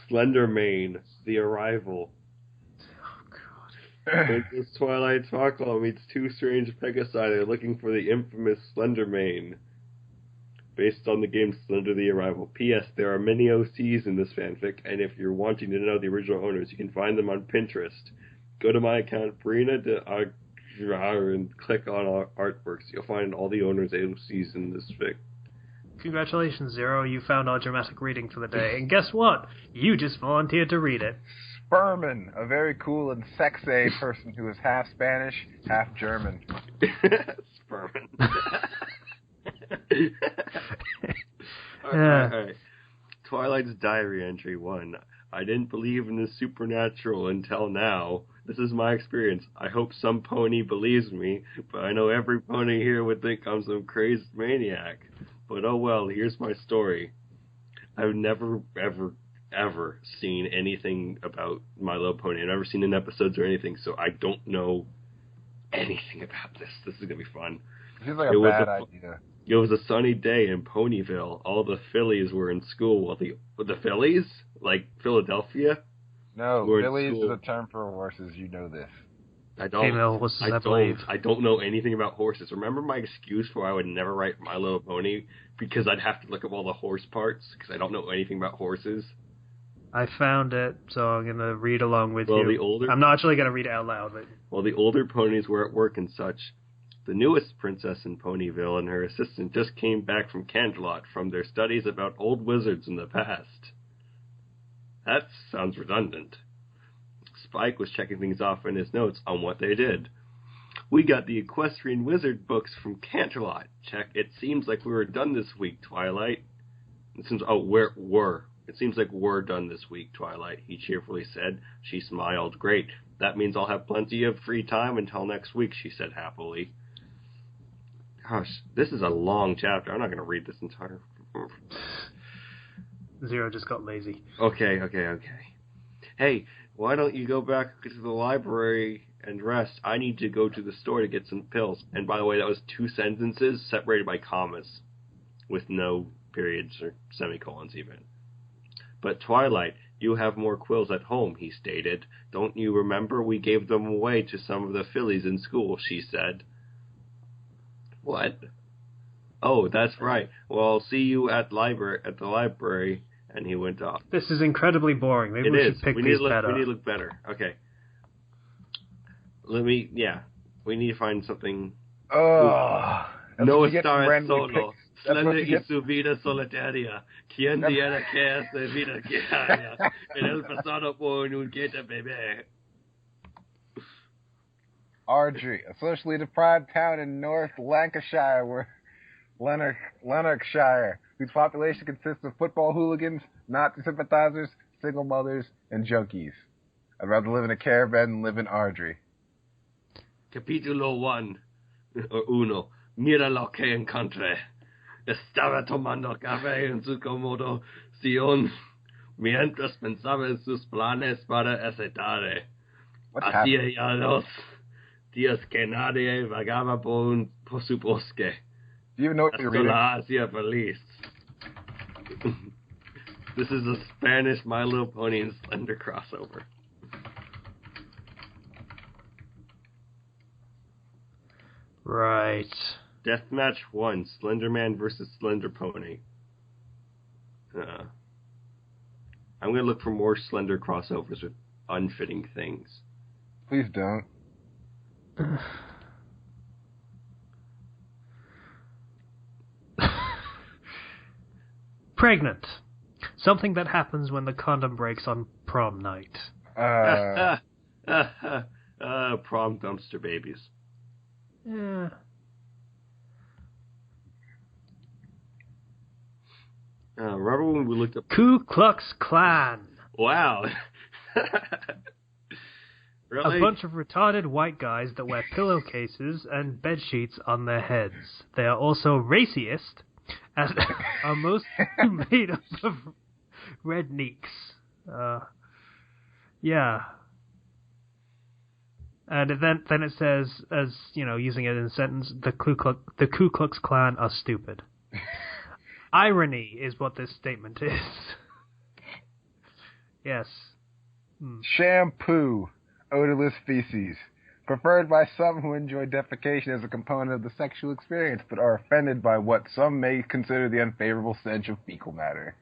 Slender Mane, The Arrival. Oh, God. Princess Twilight Sparkle meets two strange Pegasi. They're looking for the infamous Slender Mane. Based on the game Slender the Arrival. P.S. There are many OCs in this fanfic, and if you're wanting to know the original owners, you can find them on Pinterest. Go to my account, Brina de and click on our artworks. You'll find all the owners' AOCs in this fic. Congratulations, Zero. You found our dramatic reading for the day. And guess what? You just volunteered to read it. Sperman, a very cool and sexy person who is half Spanish, half German. Sperman. All right. Twilight's Diary Entry 1. I didn't believe in the supernatural until now. This is my experience. I hope some pony believes me, but I know every pony here would think I'm some crazed maniac. But oh well, here's my story. I've never, ever seen anything about My Little Pony. I've never seen an episodes or anything, so I don't know anything about this. This is going to be fun. Seems like a bad idea. It was a sunny day in Ponyville. All the fillies were in school. Well, the fillies? Like Philadelphia? No, fillies is a term for horses. You know this. I don't. Female horses, I believe. I don't know anything about horses. Remember my excuse for I would never write My Little Pony? Because I'd have to look up all the horse parts, because I don't know anything about horses. I found it, so I'm going to read along with you. I'm not actually going to read it out loud. But... Well, the older ponies were at work and such. The newest princess in Ponyville and her assistant just came back from Canterlot from their studies about old wizards in the past. That sounds redundant. Spike was checking things off in his notes on what they did. We got the Equestrian Wizard books from Canterlot. Check. It seems like we were done this week, Twilight. It seems like we're done this week, Twilight, he cheerfully said. She smiled. Great. That means I'll have plenty of free time until next week, she said happily. Gosh, this is a long chapter. I'm not going to read this entire... Zero just got lazy. Okay. Hey, why don't you go back to the library and rest? I need to go to the store to get some pills. And by the way, that was 2 sentences separated by commas, with no periods or semicolons even. But Twilight, you have more quills at home, he stated. Don't you remember we gave them away to some of the fillies in school, she said. What? Oh, that's right. Well, I'll see you at the library, and he went off. This is incredibly boring. Maybe we should pick these better. We need to look better. Okay. We need to find something. Oh. No estar solo. Slender y su vida solitaria. Quien diera que esta vida diaria. En el pasado por un quieta bebé. Ardry, a socially deprived town in North Lancashire, Lanarkshire, whose population consists of football hooligans, Nazi sympathizers, single mothers, and junkies. I'd rather live in a caravan than live in Ardry. Capítulo 1, or uno. Mira lo que encontré. Estaba tomando café en su cómodo sillón mientras pensaba en sus planes para esa tarde. Hacía ya 2 Dios que nadie vagabond por su bosque. Do you even know what you're reading? La Asia feliz. This is a Spanish My Little Pony and Slender crossover. Right. Deathmatch 1, Slender Man versus Slender Pony. I'm going to look for more Slender crossovers with unfitting things. Please don't. Pregnant. Something that happens when the condom breaks on prom night. Prom dumpster babies. Yeah. Remember when we looked up... Ku Klux Klan. Wow. Really? A bunch of retarded white guys that wear pillowcases and bed sheets on their heads. They are also racist and are mostly made up of rednecks. Yeah. And then it says, as you know, using it in a sentence, the Ku Klux Klan are stupid. Irony is what this statement is. Yes. Shampoo. Odorless feces. Preferred by some who enjoy defecation as a component of the sexual experience, but are offended by what some may consider the unfavorable stench of fecal matter.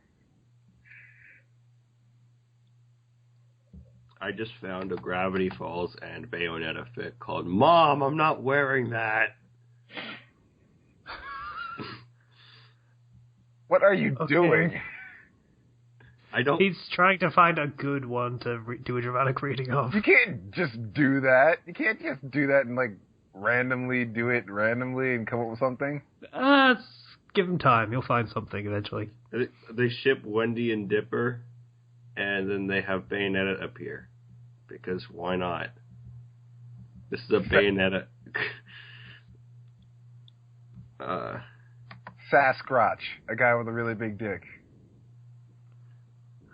I just found a Gravity Falls and Bayonetta fic called Mom, I'm not wearing that. What are you doing? I don't... He's trying to find a good one to do a dramatic reading of. You can't just do that. You can't just do that and, randomly do it randomly and come up with something. Give him time. You'll find something eventually. They ship Wendy and Dipper, and then they have Bayonetta appear. Because why not? This is a Bayonetta... Sasquatch, a guy with a really big dick.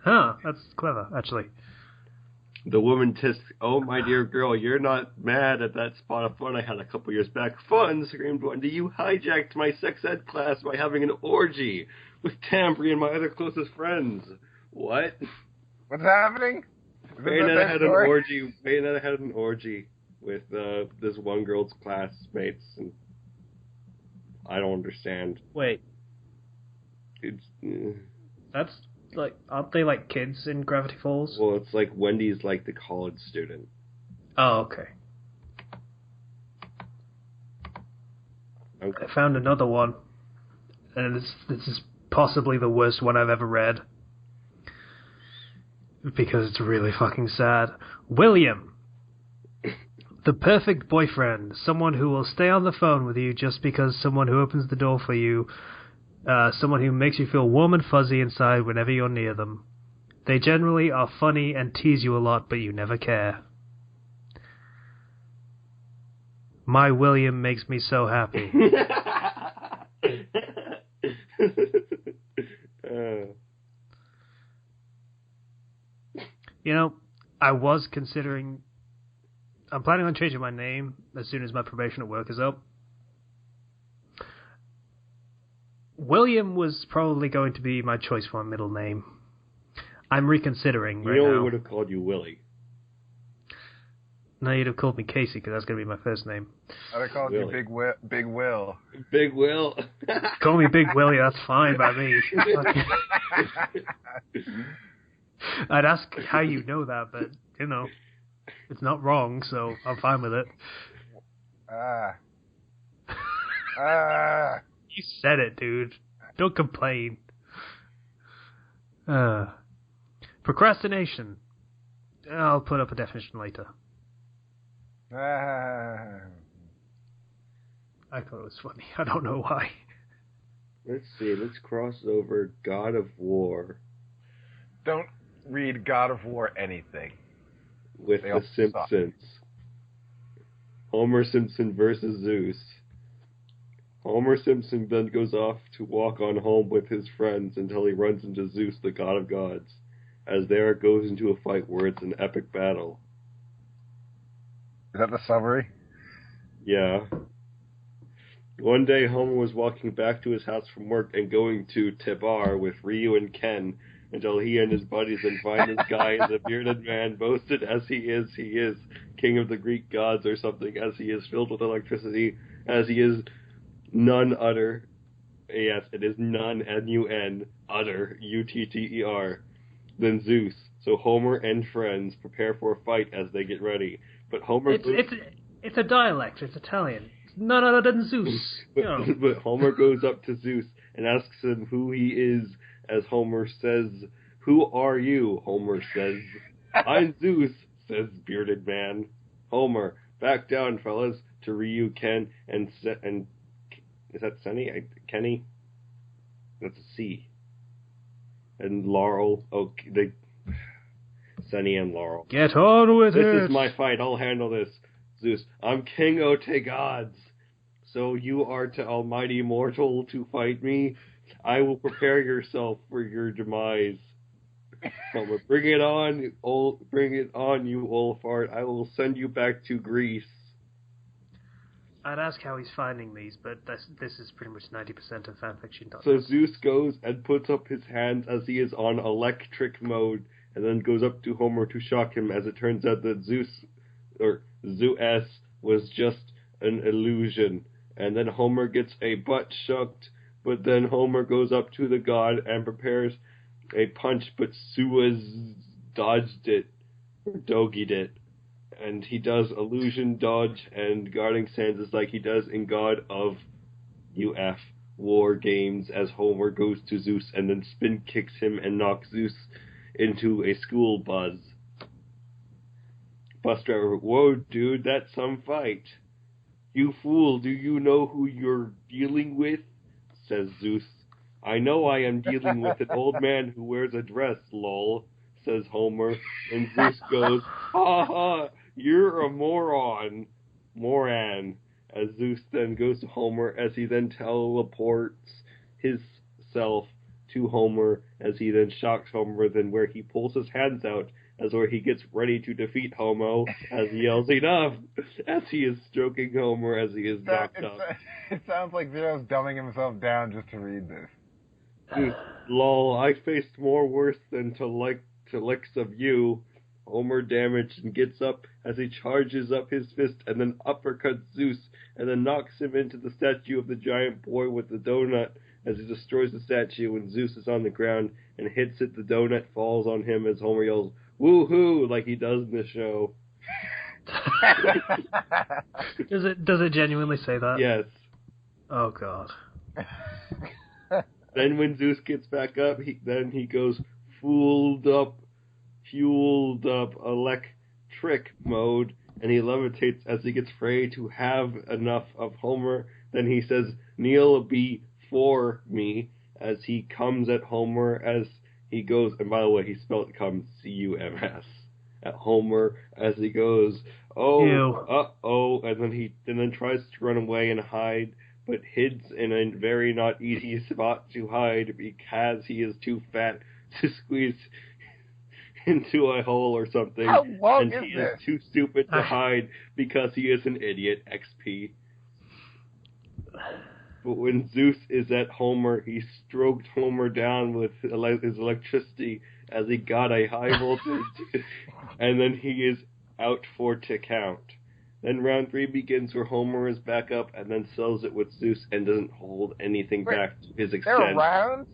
Huh, that's clever, actually. The woman tissed, oh my dear girl, you're not mad at that spot of fun I had a couple years back. Fun, screamed Wendy, you hijacked my sex ed class by having an orgy with Tambry and my other closest friends. What? What's happening? Bayonetta had an orgy with this one girl's classmates, and I don't understand. Wait. It's... That's... aren't they kids in Gravity Falls? Well, it's Wendy's the college student. Oh, okay. I found another one, and this is possibly the worst one I've ever read, because it's really fucking sad. William, the perfect boyfriend, someone who will stay on the phone with you just because someone who opens the door for you. Someone who makes you feel warm and fuzzy inside whenever you're near them. They generally are funny and tease you a lot, but you never care. My William makes me so happy. You know, I'm planning on changing my name as soon as my probation at work is up. William was probably going to be my choice for a middle name. I'm reconsidering right now. You know, would have called you Willie. No, you'd have called me Casey, because that's going to be my first name. I'd have called you Big Will. Big Will. Call me Big Willie, that's fine by me. I'd ask how you know that, but, it's not wrong, so I'm fine with it. You said it, dude. Don't complain. Procrastination. I'll put up a definition later. I thought it was funny. I don't know why. Let's see. Let's cross over God of War. Don't read God of War anything. With the Simpsons. Homer Simpson versus Zeus. Homer Simpson then goes off to walk on home with his friends until he runs into Zeus, the god of gods. As there it goes into a fight where it's an epic battle. Is that the summary? Yeah. One day, Homer was walking back to his house from work and going to Tibar with Ryu and Ken until he and his buddies and finest guy is a bearded man, boasted as he is king of the Greek gods or something, as he is filled with electricity, as he is none utter. Yes, it is none, N-U-N, utter, U-T-T-E-R, than Zeus. So Homer and friends prepare for a fight as they get ready. But Homer... It's a dialect. It's Italian. None other than Zeus. But Homer goes up to Zeus and asks him who he is, as Homer says, "Who are you?" Homer says, "I'm Zeus," says bearded man. Homer, back down, fellas, to Ryu, Ken, and is that Sunny? Kenny? That's a C. And Laurel. Oh, Sunny and Laurel. Get on with it! This is my fight. I'll handle this. Zeus, I'm King O'Te Gods. So you are to almighty mortal to fight me? I will prepare yourself for your demise. Homer, bring it on, you old fart. I will send you back to Greece. I'd ask how he's finding these, but this is pretty much 90% of fanfiction. So Zeus goes and puts up his hands as he is on electric mode, and then goes up to Homer to shock him, as it turns out that Zeus was just an illusion. And then Homer gets a butt shucked, but then Homer goes up to the god and prepares a punch, but Suez dodged it, or dogied it. And he does illusion dodge and guarding stanzas like he does in God of UF War Games, as Homer goes to Zeus and then spin kicks him and knocks Zeus into a school bus. Bus driver, whoa dude, that's some fight. You fool, do you know who you're dealing with? Says Zeus. I know I am dealing with an old man who wears a dress, lol, says Homer. And Zeus goes, ha ha, you're a moron. As Zeus then goes to Homer, as he then teleports himself to Homer, as he then shocks Homer, then where he pulls his hands out, as where he gets ready to defeat Homo, as he yells enough, as he is stroking Homer as he is knocked up. It sounds like Zero's dumbing himself down just to read this. Dude, lol, I faced more worse than to licks of you. Homer damaged and gets up as he charges up his fist and then uppercuts Zeus and then knocks him into the statue of the giant boy with the donut as he destroys the statue. When Zeus is on the ground and hits it, the donut falls on him as Homer yells, "Woohoo!" like he does in the show. Does it genuinely say that? Yes. Oh God. Then when Zeus gets back up, he goes fueled up electric mode, and he levitates as he gets ready to have enough of Homer. Then he says, "Kneel before me," as he comes at Homer as he goes, and by the way, he spelled comes C-U-M-S, at Homer as he goes, oh, and then tries to run away and hide, but hides in a very not easy spot to hide because he is too fat to squeeze into a hole or something, and he is too stupid to hide because he is an idiot. XP. But when Zeus is at Homer, he stroked Homer down with his electricity as he got a high voltage, and then he is out for to count. Then round 3 begins where Homer is back up and then settles it with Zeus and doesn't hold anything back to his extent. There are rounds?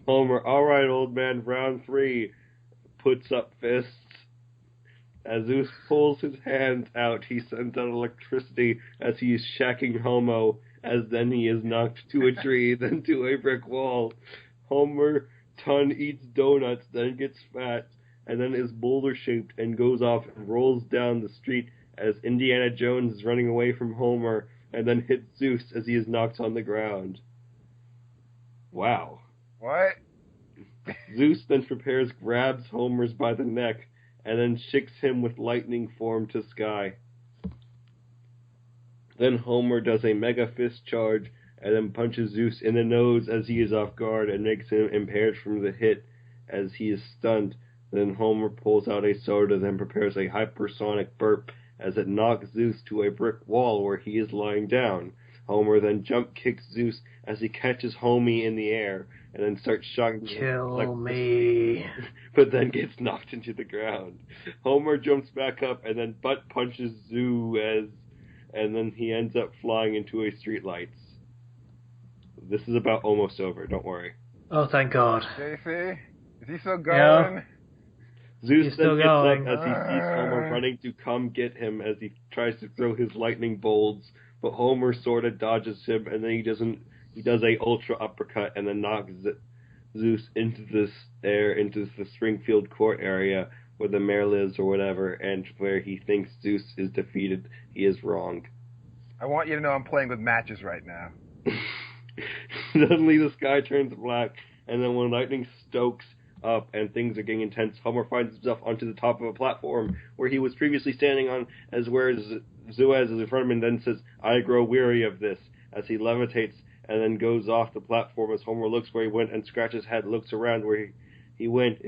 Homer, alright old man, round 3, puts up fists. As Zeus pulls his hands out, he sends out electricity as he is shacking Homo, as then he is knocked to a tree, then to a brick wall. Homer eats donuts, then gets fat, and then is boulder-shaped and goes off and rolls down the street as Indiana Jones is running away from Homer, and then hits Zeus as he is knocked on the ground. Wow. What? Zeus then grabs Homer's by the neck, and then shakes him with lightning form to sky. Then Homer does a mega fist charge, and then punches Zeus in the nose as he is off guard, and makes him impaired from the hit as he is stunned. Then Homer pulls out a soda, then prepares a hypersonic burp as it knocks Zeus to a brick wall where he is lying down. Homer then jump kicks Zeus as he catches Homie in the air and then starts shocking him. Kill me. But then gets knocked into the ground. Homer jumps back up and then butt punches Zeus and then he ends up flying into a streetlights. This is about almost over, don't worry. Oh, thank God. JC? Is he still going? Yeah. Zeus then gets up as he sees Homer running to come get him as he tries to throw his lightning bolts, but Homer sort of dodges him, and then he does a ultra uppercut and then knocks Zeus into the Springfield court area where the mayor lives or whatever, and where he thinks Zeus is defeated. He is wrong. I want you to know I'm playing with matches right now. Suddenly the sky turns black, and then when lightning stokes up and things are getting intense, Homer finds himself onto the top of a platform where he was previously standing on, where Zeus is in front of him, and then says, "I grow weary of this," as he levitates and then goes off the platform as Homer looks where he went and scratches his head, looks around where he went,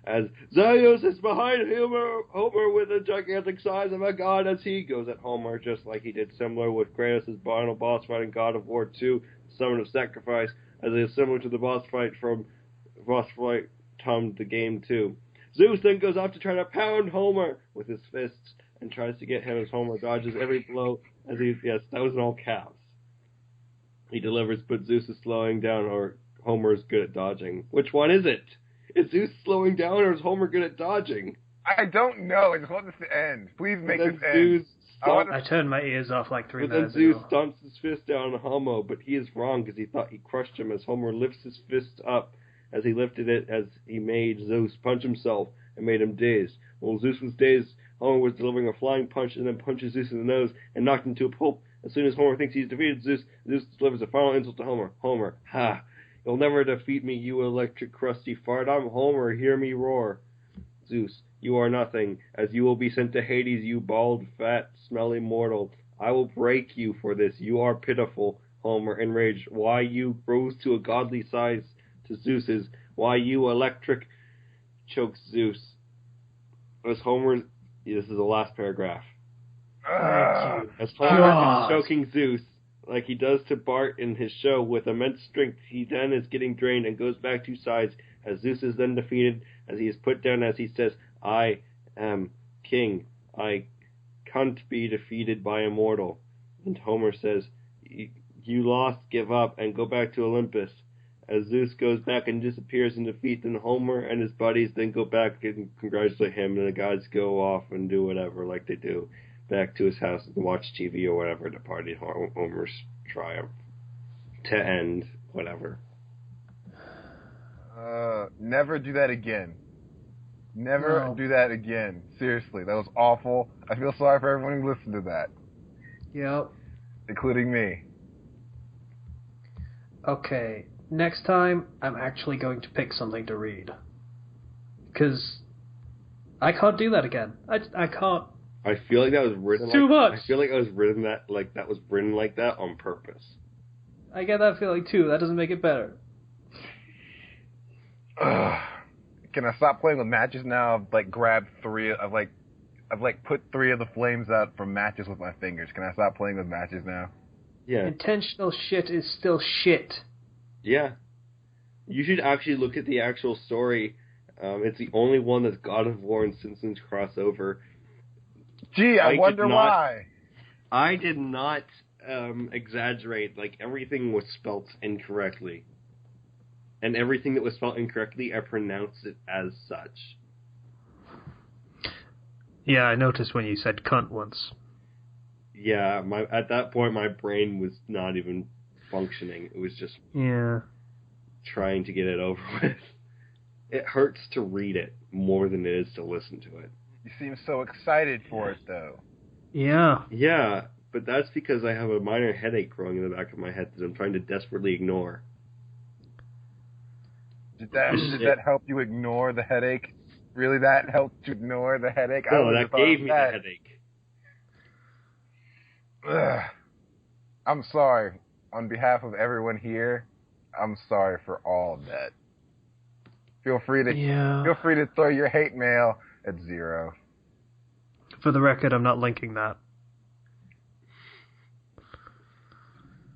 as Zeus is behind Homer with a gigantic size of a god as he goes at Homer, just like he did similar with Kratos' final boss fight in God of War 2, Summon of Sacrifice, as it is similar to the boss fight Tom the Game 2. Zeus then goes off to try to pound Homer with his fists and tries to get him as Homer dodges every blow yes, that was in all caps. He delivers, but Zeus is slowing down, or Homer is good at dodging. Which one is it? Is Zeus slowing down, or is Homer good at dodging? I don't know. I just want this to end. Please make this end. I turned my ears off like 3 minutes ago. ago. But then Zeus stomps his fist down on Homer, but he is wrong because he thought he crushed him as Homer lifts his fist up as he lifted it as he made Zeus punch himself and made him dazed. While Zeus was dazed, Homer was delivering a flying punch and then punches Zeus in the nose and knocked him to a pulp. As soon as Homer thinks he's defeated Zeus, Zeus delivers a final insult to Homer. Homer, ha! You'll never defeat me, you electric crusty fart. I'm Homer, hear me roar. Zeus, you are nothing, as you will be sent to Hades, you bald, fat, smelly mortal. I will break you for this. You are pitiful. Homer, enraged. Why you rose to a godly size to Zeus's? Why you electric? Chokes Zeus. As Homer, this is the last paragraph. As Homer is choking Zeus, like he does to Bart in his show, with immense strength, he then is getting drained and goes back 2 sides, as Zeus is then defeated, as he is put down, as he says, I am king. I can't be defeated by a mortal. And Homer says, you lost, give up, and go back to Olympus. As Zeus goes back and disappears in defeat, then Homer and his buddies then go back and congratulate him, and the guys go off and do whatever, like they do, back to his house and watch TV or whatever to party Homer's triumph. To end, whatever. Never do that again. Never do that again. Seriously, that was awful. I feel sorry for everyone who listened to that. Yep. Including me. Okay, next time I'm actually going to pick something to read. Because I can't do that again. I can't. I feel like that was written too much. I feel like that was written like that on purpose. I get that feeling too. That doesn't make it better. Can I stop playing with matches now? I've grabbed 3. I've put 3 of the flames out from matches with my fingers. Can I stop playing with matches now? Yeah. Intentional shit is still shit. Yeah. You should actually look at the actual story. It's the only one that's God of War and Simpsons crossover. Gee, I wonder why. I did not exaggerate. Everything was spelt incorrectly. And everything that was spelled incorrectly, I pronounced it as such. Yeah, I noticed when you said cunt once. Yeah, at that point my brain was not even functioning. It was just trying to get it over with. It hurts to read it more than it is to listen to it. You seem so excited for it, though. Yeah. Yeah, but that's because I have a minor headache growing in the back of my head that I'm trying to desperately ignore. Did that help you ignore the headache? Really, that helped you ignore the headache? No, that gave me the headache. Ugh. I'm sorry. On behalf of everyone here, I'm sorry for all of that. Feel free to throw your hate mail at 0. For the record, I'm not linking that.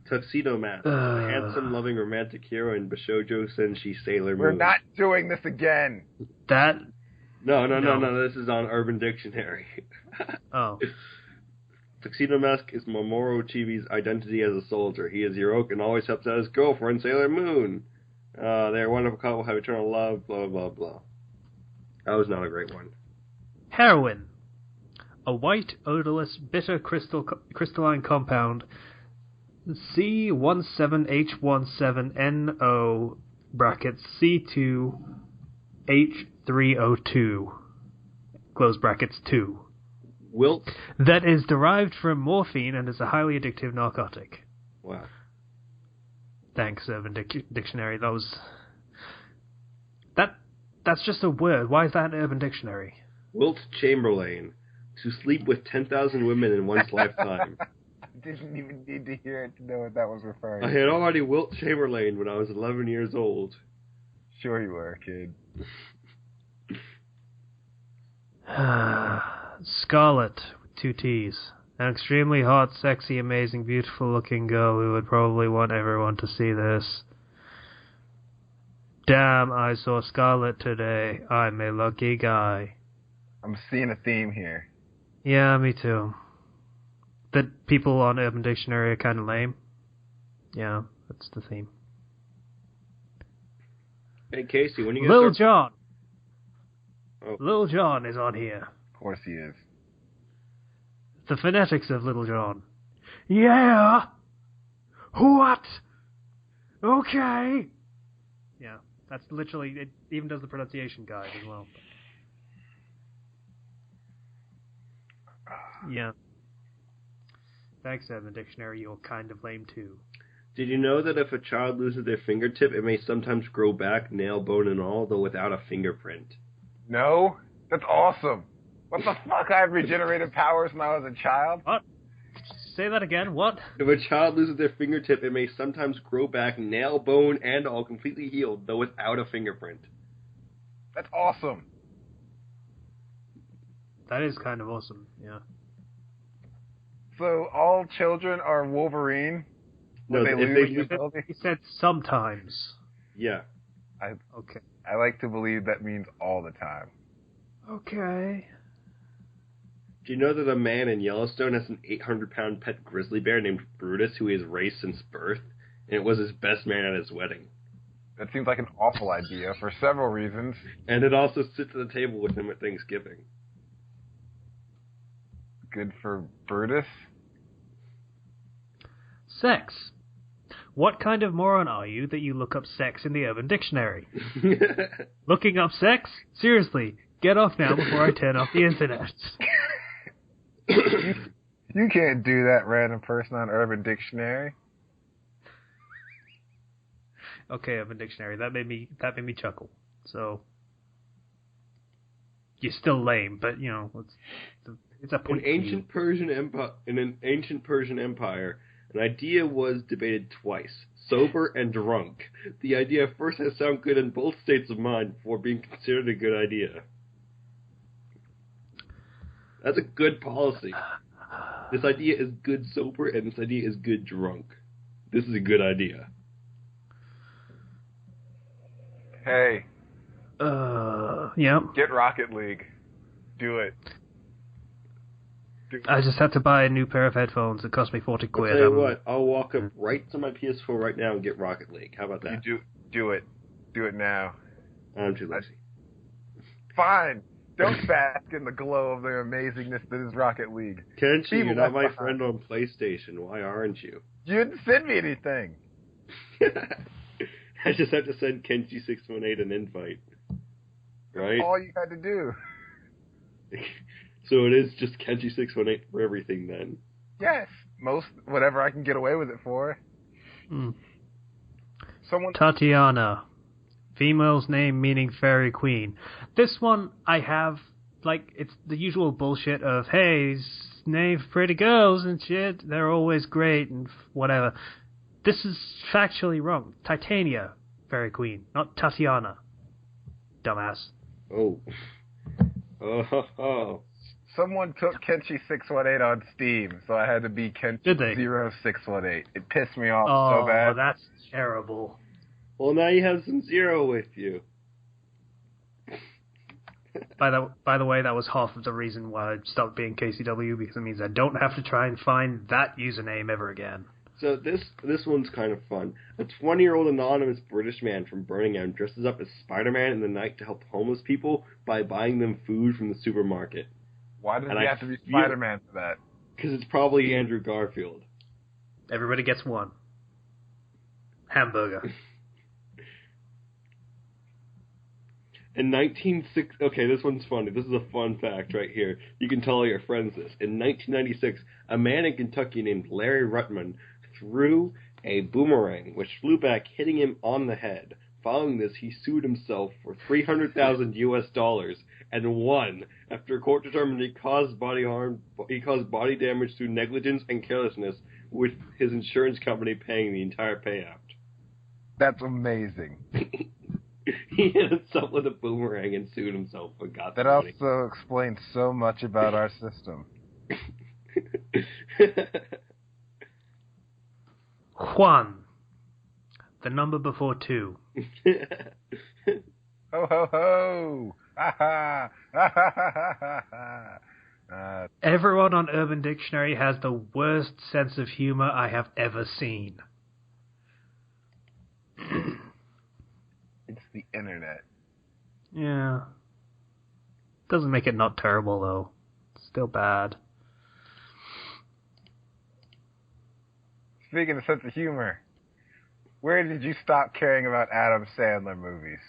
Tuxedo Mask, a handsome, loving, romantic hero in Bashoujo Senshi Sailor Moon. We're not doing this again. That? No. This is on Urban Dictionary. Oh. Tuxedo Mask is Mamoru Chibi's identity as a soldier. He is heroic and always helps out his girlfriend, Sailor Moon. They're a wonderful couple, have eternal love, blah, blah, blah. That was not a great one. Heroin. A white, odorless, bitter crystalline compound C17H17NO brackets C2H3O2 close brackets 2. Wilt? That is derived from morphine and is a highly addictive narcotic. Wow. Thanks, Urban Dictionary. That's just a word. Why is that in Urban Dictionary? Wilt Chamberlain. To sleep with 10,000 women in one's lifetime. Didn't even need to hear it to know what that was referring to. I had already Wilt Chamberlain when I was 11 years old. Sure you were, kid. Scarlet, with 2 T's. An extremely hot, sexy, amazing, beautiful-looking girl who would probably want everyone to see this. Damn, I saw Scarlet today. I'm a lucky guy. I'm seeing a theme here. Yeah, me too. That people on Urban Dictionary are kind of lame. Yeah, that's the theme. Hey, Casey, when are you Lil gonna start... Jon. Oh. Lil Jon is on here. Of course he is. The phonetics of Little John. Yeah! What? Okay! Yeah, that's literally... It even does the pronunciation guide as well. Yeah. Thanks, Urban Dictionary. You're kind of lame, too. Did you know that if a child loses their fingertip, it may sometimes grow back, nail, bone, and all, though without a fingerprint? No? That's awesome. What the fuck? I have regenerative powers when I was a child? What? Say that again. What? If a child loses their fingertip, it may sometimes grow back, nail, bone, and all, completely healed, though without a fingerprint. That's awesome. That is kind of awesome, yeah. So all children are Wolverine? No, he said sometimes. Yeah. Okay. I like to believe that means all the time. Okay. Do you know that a man in Yellowstone has an 800-pound pet grizzly bear named Brutus, who he has raised since birth, and it was his best man at his wedding? That seems like an awful idea for several reasons. And it also sits at the table with him at Thanksgiving. Good for Brutus. Sex. What kind of moron are you that you look up sex in the Urban Dictionary? Looking up sex? Seriously, get off now before I turn off the internet. You can't do that, random person on Urban Dictionary. Okay, Urban Dictionary, that made me chuckle. So you're still lame, but you know it's a point. In an ancient Persian empire, an idea was debated twice: sober and drunk. The idea first had to sound good in both states of mind before being considered a good idea. That's a good policy. This idea is good sober, and this idea is good drunk. This is a good idea. Hey. Yeah. Get Rocket League. Do it. I just had to buy a new pair of headphones. It cost me 40 quid. I'll tell you what, I'll walk up right to my PS4 right now and get Rocket League. How about that? You do it. Do it now. I'm too lazy. Fine. Don't bask in the glow of the amazingness that is Rocket League. Kenshi, you're not my friend on PlayStation. Why aren't you? You didn't send me anything. I just have to send Kenshi618 an invite. Right? That's all you had to do. So it is just Kenshi618 for everything then? Yes. Whatever I can get away with it for. Tatiana. Female's name meaning fairy queen. This one I have, it's the usual bullshit of, hey, name pretty girls and shit, they're always great and whatever. This is factually wrong. Titania, fairy queen, not Tatiana. Dumbass. Oh. Oh. someone took Kenshi 618 on Steam, so I had to be Kenshi 0618. It pissed me off so bad. Oh, that's terrible. Well, now you have some Zero with you. By the way, that was half of the reason why I stopped being KCW, because it means I don't have to try and find that username ever again. So this one's kind of fun. A 20-year-old anonymous British man from Birmingham dresses up as Spider-Man in the night to help homeless people by buying them food from the supermarket. Why does he have to be Spider-Man for that? Because it's probably Andrew Garfield. Everybody gets one. Hamburger. In 1960, okay, this one's funny. This is a fun fact right here. You can tell all your friends this. In 1996, a man in Kentucky named Larry Ruttman threw a boomerang, which flew back, hitting him on the head. Following this, he sued himself for $300,000 and won after a court determined he caused body damage through negligence and carelessness, with his insurance company paying the entire payout. That's amazing. He hit himself with a boomerang and sued himself and got that money. Also explains so much about our system. Juan. The number before 2. Ho ho ho! Ha ha! Ha ha ha ha! Everyone on Urban Dictionary has the worst sense of humor I have ever seen. It's the internet. Yeah. Doesn't make it not terrible, though. Still bad. Speaking of sense of humor, where did you stop caring about Adam Sandler movies?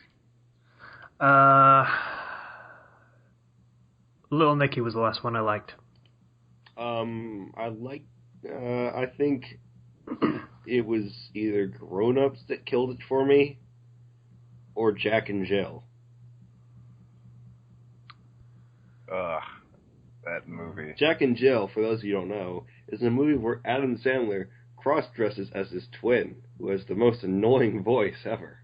Little Nicky was the last one I liked. I think it was either Grown Ups that killed it for me, or Jack and Jill. Ugh, that movie. Jack and Jill, for those of you who don't know, is a movie where Adam Sandler cross-dresses as his twin, who has the most annoying voice ever.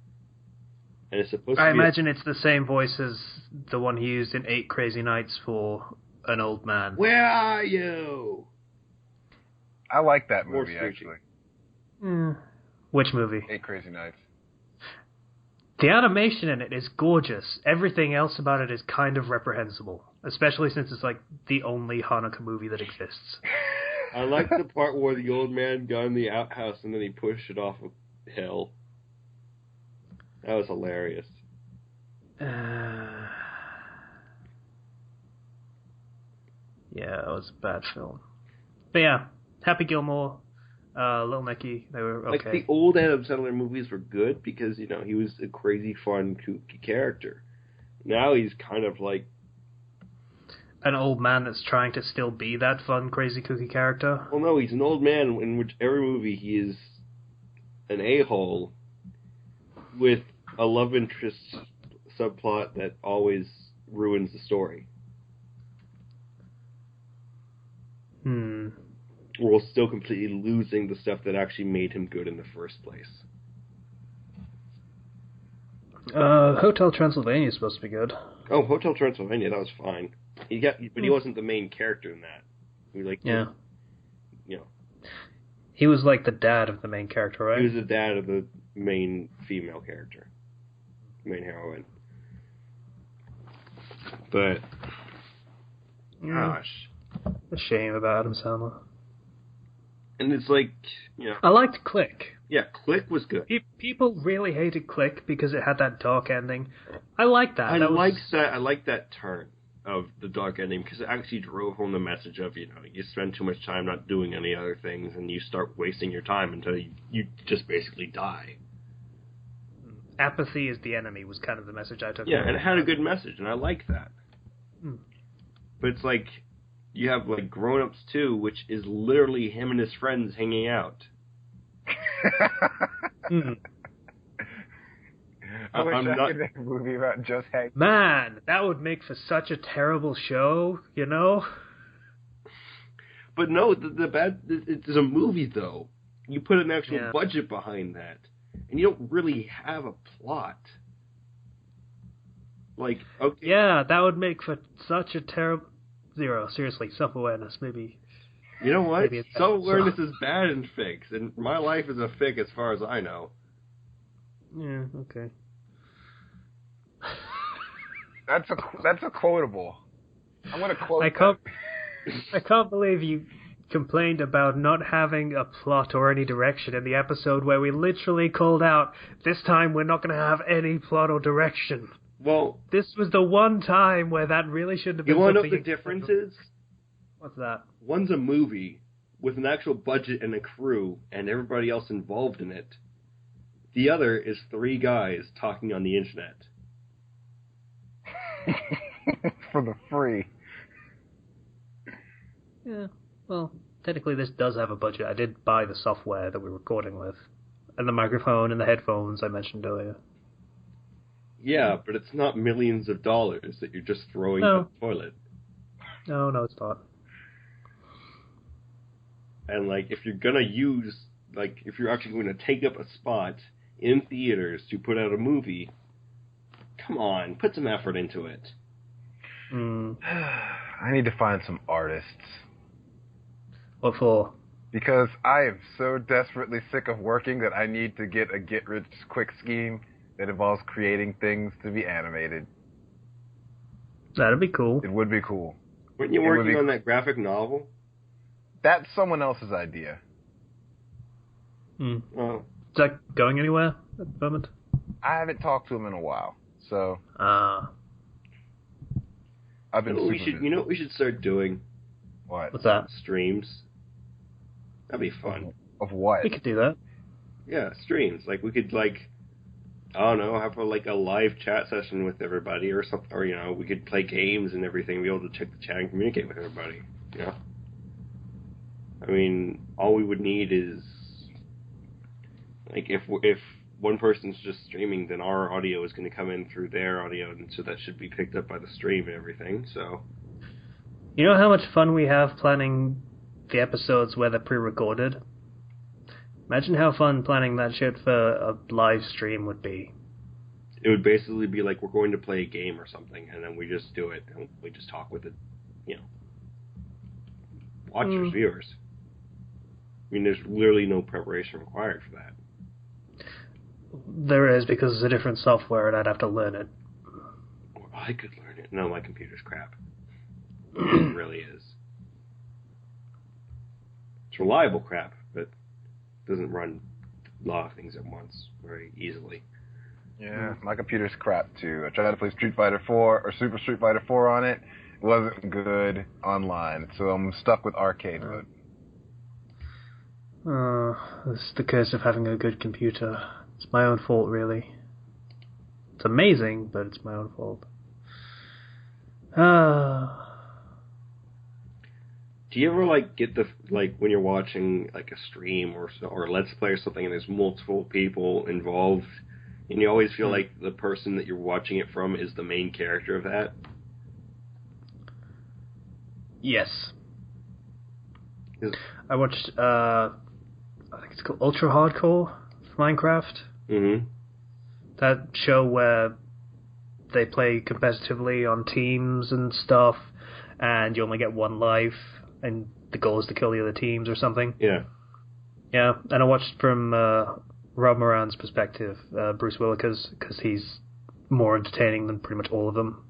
And it's supposed to be imagine it's the same voice as the one he used in 8 Crazy Nights for an old man. Where are you? I like that movie, actually. Which movie? 8 Crazy Nights. The animation in it is gorgeous. Everything else about it is kind of reprehensible, especially since it's like the only Hanukkah movie that exists. I like the part where the old man got in the outhouse and then he pushed it off a hill. That was hilarious. Yeah, it was a bad film. But yeah, Happy Gilmore, Little Nicky, they were okay. Like, the old Adam Sandler movies were good because, you know, he was a crazy, fun, kooky character. Now he's kind of like an old man that's trying to still be that fun, crazy, kooky character. Well, no, he's an old man in which every movie he is an a-hole with a love interest subplot that always ruins the story. While still completely losing the stuff that actually made him good in the first place. Hotel Transylvania is supposed to be good. Oh, Hotel Transylvania, that was fine. But he wasn't the main character in that. He was like, yeah. You know. He was like the dad of the main character, right? He was the dad of the main female character. Main heroine. But, gosh. A shame about Adam Sandler. And it's like, you know. I liked Click. Yeah, Click was good. People really hated Click because it had that dark ending. I like that. I like that turn of the dark ending because it actually drove home the message of, you know, you spend too much time not doing any other things and you start wasting your time until you just basically die. Apathy is the enemy was kind of the message I took. Yeah, and it had a good message, and I like that. But it's like, you have like Grown Ups 2, which is literally him and his friends hanging out. I wish I could make a movie about just hanging. Man, that would make for such a terrible show, you know? But no, it's a movie, though. You put an actual budget behind that, and you don't really have a plot. Like, okay. Yeah, that would make for such a terrible... Zero, seriously, self-awareness, maybe. You know what? Maybe Self-awareness is bad in fics, and my life is a fic as far as I know. Yeah, okay. That's a quotable. I'm gonna quote I can't believe you complained about not having a plot or any direction in the episode where we literally called out, this time we're not going to have any plot or direction. Well, this was the one time where that really shouldn't have been. You want to know what the difference is? What's that? One's a movie with an actual budget and a crew and everybody else involved in it. The other is 3 guys talking on the internet. For the free. Yeah, well, technically this does have a budget. I did buy the software that we're recording with. And the microphone and the headphones I mentioned earlier. Yeah, but it's not millions of dollars that you're just throwing at the toilet. No, it's not. And, like, if you're gonna use, like, if you're actually going to take up a spot in theaters to put out a movie, come on, put some effort into it. I need to find some artists. What for? Because I am so desperately sick of working that I need to get a get-rich-quick scheme that involves creating things to be animated. That'd be cool. It would be cool. Weren't you working on that graphic novel? That's someone else's idea. Oh. Is that going anywhere at the moment? I haven't talked to him in a while, so... I've been You know what we should start doing? What? What's that? Streams. That'd be fun. Of what? We could do that. Yeah, streams. Like, we could, like, I don't know, have a live chat session with everybody or something. Or, you know, we could play games and everything, be able to check the chat and communicate with everybody. You know? I mean, all we would need is, like, if one person's just streaming, then our audio is going to come in through their audio, and so that should be picked up by the stream and everything, so... You know how much fun we have planning the episodes where they're pre-recorded? Imagine how fun planning that shit for a live stream would be. It would basically be like we're going to play a game or something, and then we just do it, and we just talk with it, you know, watchers, viewers. I mean, there's literally no preparation required for that. There is, because it's a different software, and I'd have to learn it. Well, I could learn it. No, my computer's crap. It really is. It's reliable crap, but doesn't run a lot of things at once very easily. Yeah, my computer's crap too. I tried to play Street Fighter 4 or Super Street Fighter 4 on it. It wasn't good online, so I'm stuck with arcade mode. This is the curse of having a good computer. It's my own fault, really. It's amazing, but it's my own fault. Do you ever, like, get the, like, when you're watching, like, a stream or a Let's Play or something, and there's multiple people involved, and you always feel like the person that you're watching it from is the main character of that? Yes. I watched, I think it's called Ultra Hardcore Minecraft. Mm-hmm. That show where they play competitively on teams and stuff, and you only get one life, and the goal is to kill the other teams or something. Yeah. Yeah, and I watched from Rob Moran's perspective, Bruce Willikers, because he's more entertaining than pretty much all of them,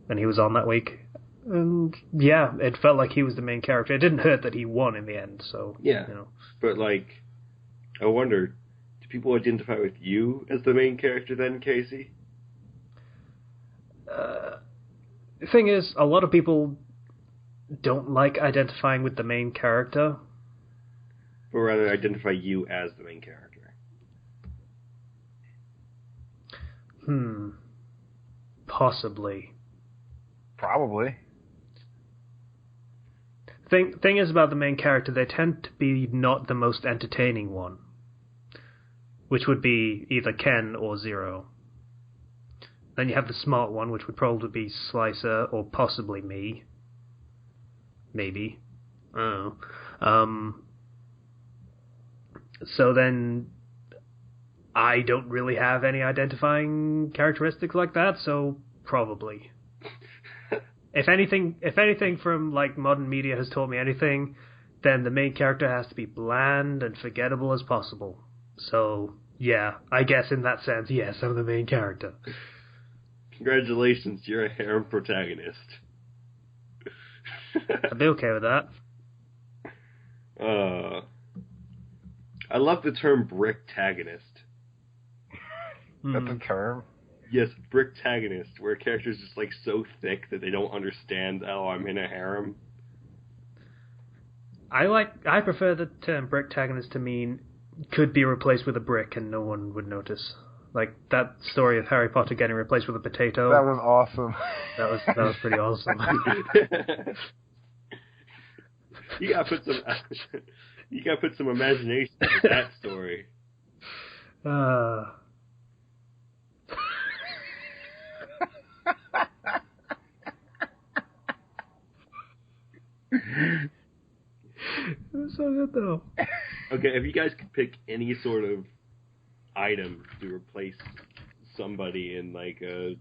and he was on that week. And yeah, it felt like he was the main character. It didn't hurt that he won in the end, so... Yeah, you know. But, like, I wonder, do people identify with you as the main character then, Casey? The thing is, a lot of people don't like identifying with the main character. But rather identify you as the main character. Possibly. Probably. Thing is about the main character, they tend to be not the most entertaining one. Which would be either Ken or Zero. Then you have the smart one, which would probably be Slicer or possibly me. Maybe. I don't know. So then I don't really have any identifying characteristics like that, so probably. if anything from like modern media has taught me anything, then the main character has to be bland and forgettable as possible. So yeah, I guess in that sense, yes, I'm the main character. Congratulations, you're a harem protagonist. I'd be okay with that. I love the term bricktagonist. That's a term? Yes, bricktagonist, where a character's just like so thick that they don't understand, oh, I'm in a harem. I prefer the term bricktagonist to mean could be replaced with a brick and no one would notice. Like that story of Harry Potter getting replaced with a potato. That was awesome. That was pretty awesome. You gotta put some imagination into that story. It was so good though. Okay, if you guys could pick any sort of item to replace somebody in like a,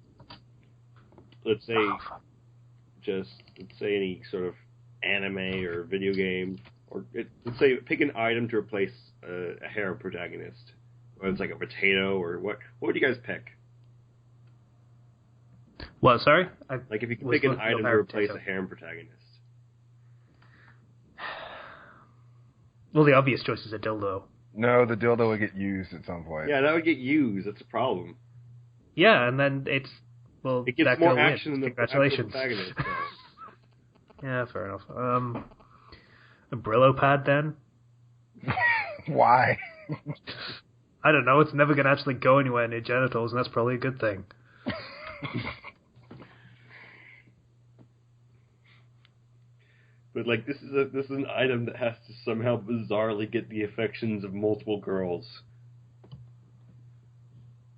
let's say any sort of anime or video game, or let's say pick an item to replace a harem protagonist, whether it's like a potato or what would you guys pick? What? Sorry? Like if you could pick an item to replace a harem protagonist. Well, the obvious choice is a dildo. No, the dildo would get used at some point. Yeah, that would get used. That's a problem. Yeah, and then it gets more action than the congratulations. Protagonist. So. Yeah, fair enough. A Brillo pad then? Why? I don't know. It's never going to actually go anywhere near genitals, and that's probably a good thing. But like this is an item that has to somehow bizarrely get the affections of multiple girls,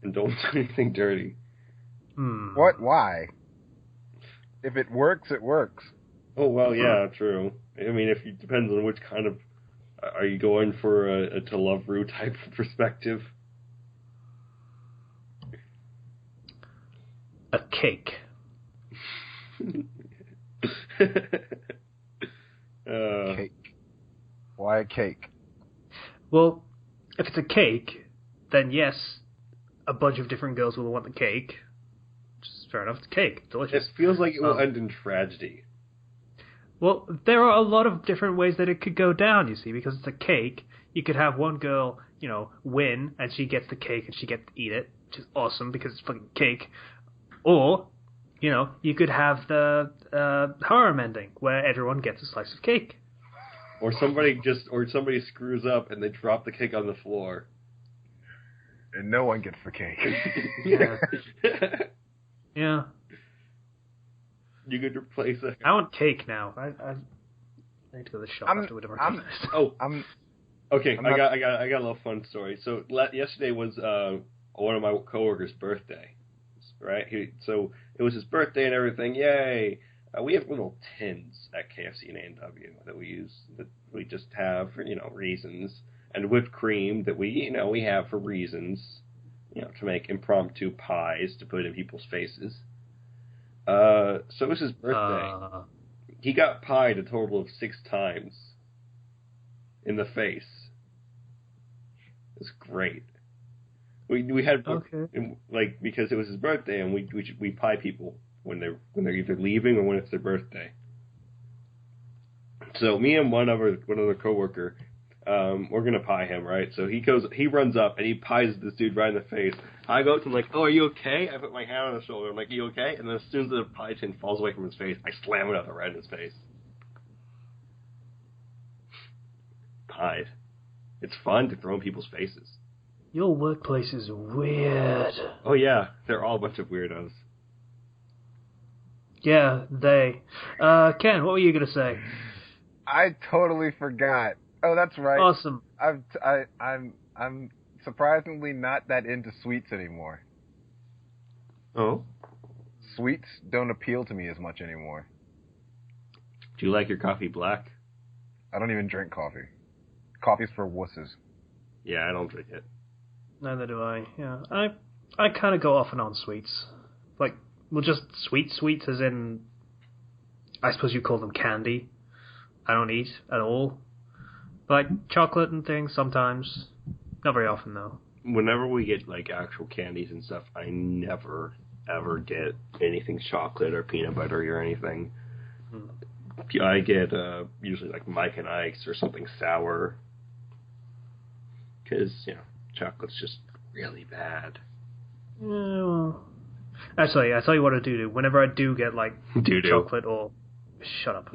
and don't do anything dirty. What? Why? If it works, it works. Oh well, yeah, true. I mean, it depends on which kind of. Are you going for a to love Rue type of perspective? A cake. Cake. Why a cake? Well, if it's a cake, then yes, a bunch of different girls will want the cake. Which is fair enough. It's cake. Delicious. It feels like it will end in tragedy. Well, there are a lot of different ways that it could go down, you see, because it's a cake. You could have one girl, win, and she gets the cake and she gets to eat it, which is awesome because it's fucking cake. Or, you could have the harem ending, where everyone gets a slice of cake. Or somebody screws up and they drop the cake on the floor. And no one gets the cake. Yeah. Yeah. You could replace it. I want cake now. I need to go to the shop after we're done. Okay, I got a little fun story. So yesterday was one of my coworkers' birthday, right? So it was his birthday and everything. Yay! We have little tins at KFC and A&W that we use, that we just have for reasons, and whipped cream that we have for reasons, to make impromptu pies to put in people's faces. So it was his birthday. He got pied a total of 6 times in the face. It was great. We had because it was his birthday, and we pie people when they're either leaving or when it's their birthday. So me and one other coworker, we're gonna pie him, right? So he runs up and he pies this dude right in the face. I go up to him like, "Oh, are you okay?" I put my hand on his shoulder. I'm like, "Are you okay?" And then as soon as the pie tin falls away from his face, I slam it up right in his face. Pied. It's fun to throw in people's faces. Your workplace is weird. Oh yeah, they're all a bunch of weirdos. Yeah, they. Ken, what were you gonna say? I totally forgot. Oh, that's right. Awesome. I'm surprisingly not that into sweets anymore. Oh? Sweets don't appeal to me as much anymore. Do you like your coffee black? I don't even drink coffee. Coffee's for wusses. Yeah, I don't drink it. Neither do I. Yeah, I kind of go off and on sweets. Like, well, just sweets as in I suppose you call them candy. I don't eat at all. But like chocolate and things sometimes. Not very often though. Whenever we get like actual candies and stuff, I never ever get anything chocolate or peanut butter or anything. I get usually like Mike and Ike's or something sour. Because, chocolate's just really bad. Well, actually, I tell you what I do. Whenever I do get like chocolate or... Shut up.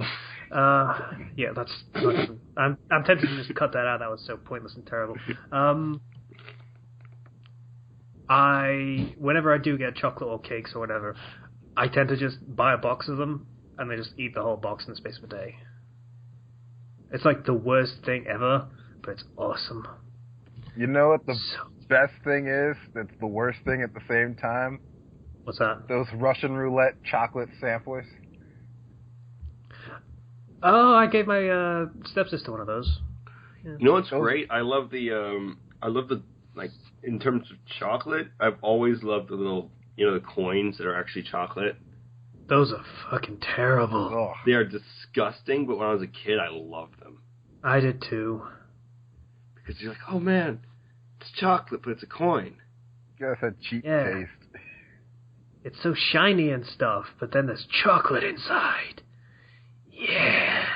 Yeah, that's... I'm tempted to just cut that out. That was so pointless and terrible. Whenever I do get chocolate or cakes or whatever, I tend to just buy a box of them and then just eat the whole box in the space of a day. It's like the worst thing ever, but it's awesome. You know what the best thing is that's the worst thing at the same time? What's that? Those Russian roulette chocolate samplers. Oh, I gave my stepsister one of those. Yeah. You know what's great? I love the like, in terms of chocolate, I've always loved the little, the coins that are actually chocolate. Those are fucking terrible. Ugh. They are disgusting, but when I was a kid, I loved them. I did too. Because you're like, oh man, it's chocolate, but it's a coin. Just a cheap taste. It's so shiny and stuff, but then there's chocolate inside. Yeah.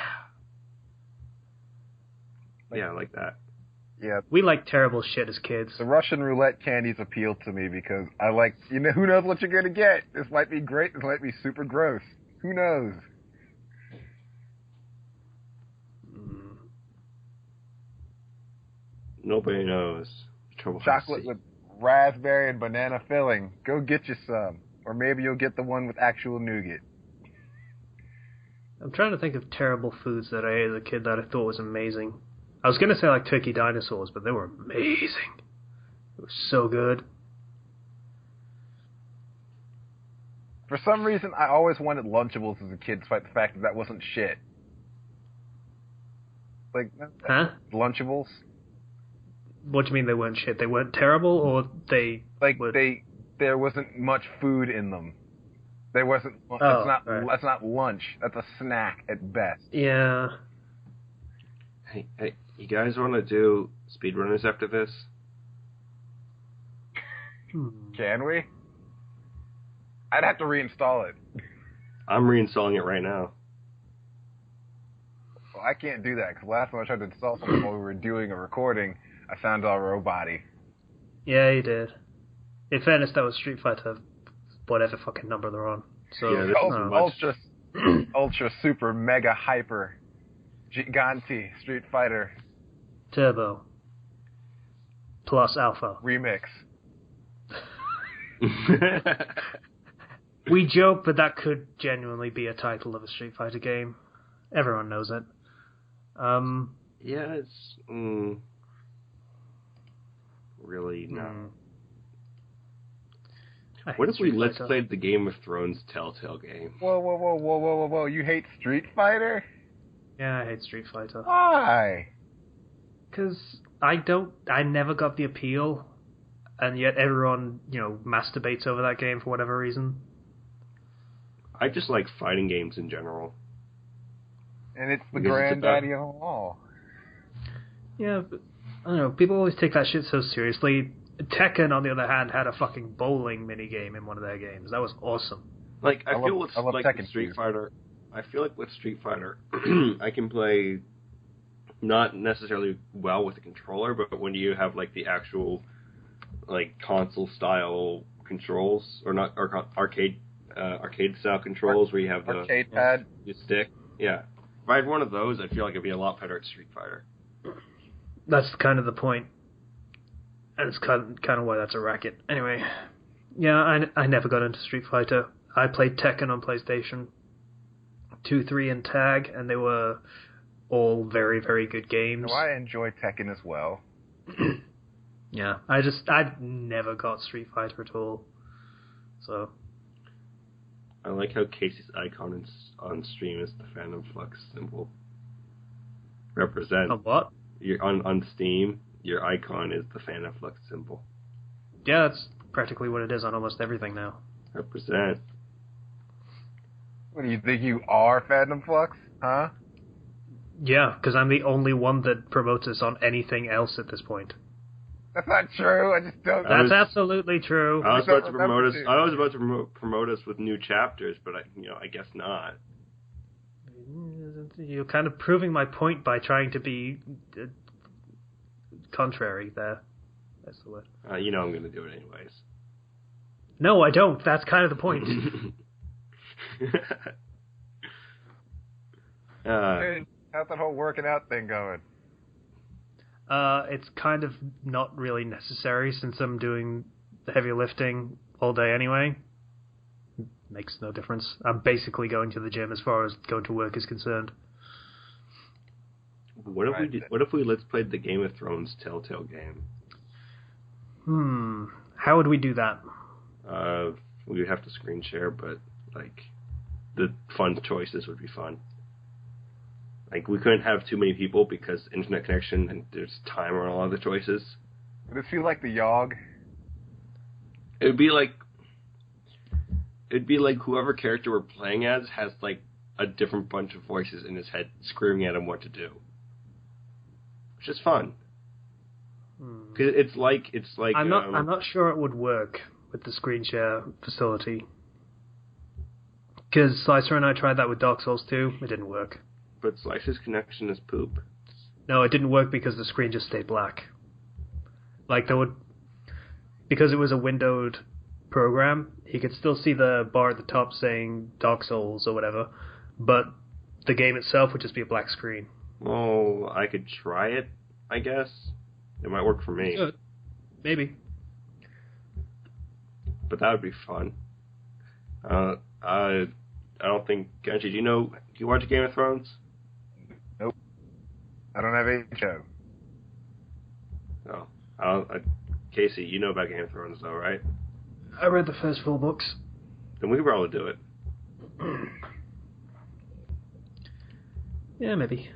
Yeah, I like that. Yeah. We like terrible shit as kids. The Russian roulette candies appeal to me because I like, who knows what you're going to get? This might be great, this might be super gross. Who knows? Nobody knows. Chocolate with raspberry and banana filling. Go get you some. Or maybe you'll get the one with actual nougat. I'm trying to think of terrible foods that I ate as a kid that I thought was amazing. I was going to say like turkey dinosaurs, but they were amazing. It was so good. For some reason, I always wanted Lunchables as a kid, despite the fact that wasn't shit. Like, Lunchables? What do you mean they weren't shit? They weren't terrible, or they... Like, there wasn't much food in them. There wasn't... That's not lunch. That's a snack at best. Yeah. Hey, you guys want to do speedrunners after this? Can we? I'd have to reinstall it. I'm reinstalling it right now. Well, I can't do that, because last time I tried to install something while we were doing a recording, I sounded all robot-y. Yeah, you did. In fairness, that was Street Fighter, whatever fucking number they're on. So yeah, ultra super mega hyper gigante Street Fighter Turbo plus Alpha remix. We joke, but that could genuinely be a title of a Street Fighter game. Everyone knows it. Yeah, it's really no. What if we let's played the Game of Thrones Telltale game? Whoa! You hate Street Fighter? Yeah, I hate Street Fighter. Why? Because I never got the appeal, and yet everyone, masturbates over that game for whatever reason. I just like fighting games in general. And it's the granddaddy of them all. Yeah, but, I don't know, people always take that shit so seriously. Tekken, on the other hand, had a fucking bowling minigame in one of their games. That was awesome. Like, I feel with Street Fighter, I can play not necessarily well with the controller, but when you have, like, the actual, like, console-style controls, or not, or arcade-style controls where you have the arcade pad, the stick. Yeah. If I had one of those, I feel like I'd be a lot better at Street Fighter. That's kind of the point. And it's kind of why that's a racket. Anyway, yeah, I never got into Street Fighter. I played Tekken on PlayStation 2, 3, and Tag, and they were all very, very good games. So I enjoy Tekken as well. Yeah, I never got Street Fighter at all. So I like how Casey's icon on stream is the Fandom Flux symbol. Represent. On what? You're on Steam. Your icon is the Fandom Flux symbol. Yeah, that's practically what it is on almost everything now. Represent. What do you think you are, Fandom Flux? Huh? Yeah, because I'm the only one that promotes us on anything else at this point. That's not true. I just don't. That's absolutely true. I was about to promote us. I was about to promote us with new chapters, but I guess not. You're kind of proving my point by trying to be contrary there. That's the word. I'm going to do it anyways. No, I don't. That's kind of the point. Hey, how's that whole working out thing going? It's kind of not really necessary since I'm doing the heavy lifting all day anyway. Makes no difference. I'm basically going to the gym as far as going to work is concerned. What if we let's play the Game of Thrones Telltale game? How would we do that? We would have to screen share, but the fun choices would be fun. We couldn't have too many people because internet connection and there's timer on a lot of the choices. Would it feel like the Yogg? It'd be like whoever character we're playing as has a different bunch of voices in his head screaming at him what to do, which is fun. Cause it's like I'm not sure it would work with the screen share facility. Because Slicer and I tried that with Dark Souls 2. It didn't work. But Slicer's connection is poop. No, it didn't work because the screen just stayed black. Because it was a windowed program, he could still see the bar at the top saying Dark Souls or whatever, but the game itself would just be a black screen. Well, I could try it, I guess. It might work for me. Good. Maybe. But that would be fun. I don't think... Genji, do you watch Game of Thrones? Nope. I don't have HBO. No. Casey, you know about Game of Thrones, though, right? I read the first 4 books. Then we could probably do it. Yeah, maybe.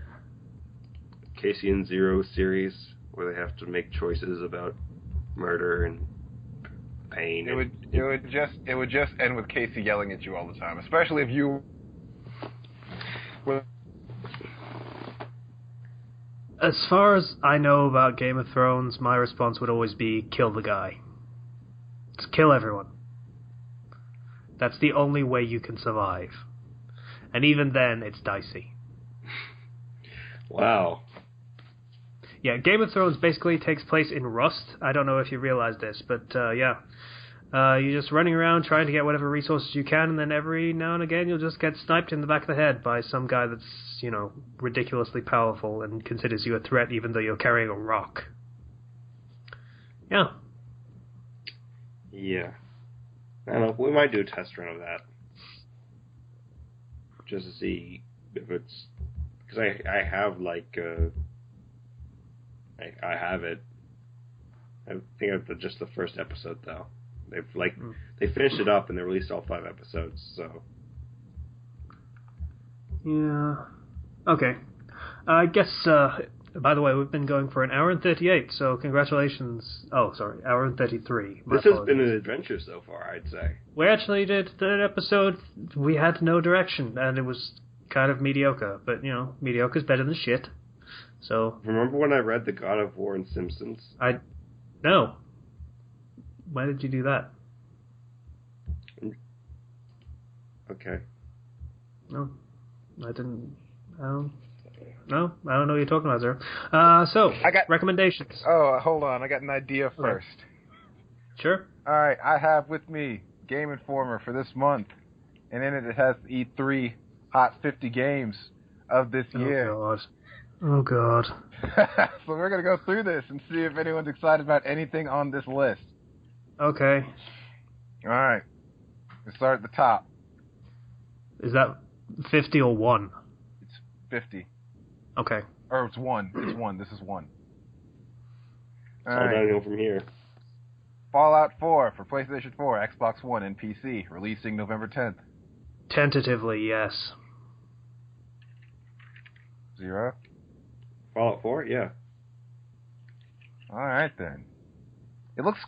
Casey and Zero series, where they have to make choices about murder and pain. It would just end with Casey yelling at you all the time, especially if you. As far as I know about Game of Thrones, my response would always be kill the guy. Just kill everyone. That's the only way you can survive. And even then, it's dicey. Wow. Yeah, Game of Thrones basically takes place in Rust. I don't know if you realize this, but yeah. You're just running around trying to get whatever resources you can, and then every now and again you'll just get sniped in the back of the head by some guy that's, ridiculously powerful and considers you a threat even though you're carrying a rock. Yeah. Yeah. I don't know. We might do a test run of that. Just to see if it's... Because I have, I have it. I think of just the first episode, though. They've, they finished it up and they released all 5 episodes, so... Yeah. Okay. I guess, by the way, we've been going for an hour and 38, so congratulations. Oh, sorry, hour and 33. This has been an adventure so far, I'd say. We actually did an episode, we had no direction, and it was kind of mediocre, but, mediocre's better than shit. So... Remember when I read The God of War and Simpsons? No. Why did you do that? Okay. No. I didn't... No, I don't know what you're talking about, sir. So, I got recommendations. Oh, hold on. I got an idea first. Okay. Sure. All right. I have with me Game Informer for this month, and in it has the E3 Hot 50 games of this year. Oh, God. So we're going to go through this and see if anyone's excited about anything on this list. Okay. All right. Let's start at the top. Is that 50 or 1? It's 50. Okay. Or it's 1. It's 1. This is 1. All right. Downhill from here. Fallout 4 for PlayStation 4, Xbox One, and PC, releasing November 10th. Tentatively, yes. 0? Fallout 4? Yeah. All right, then. It looks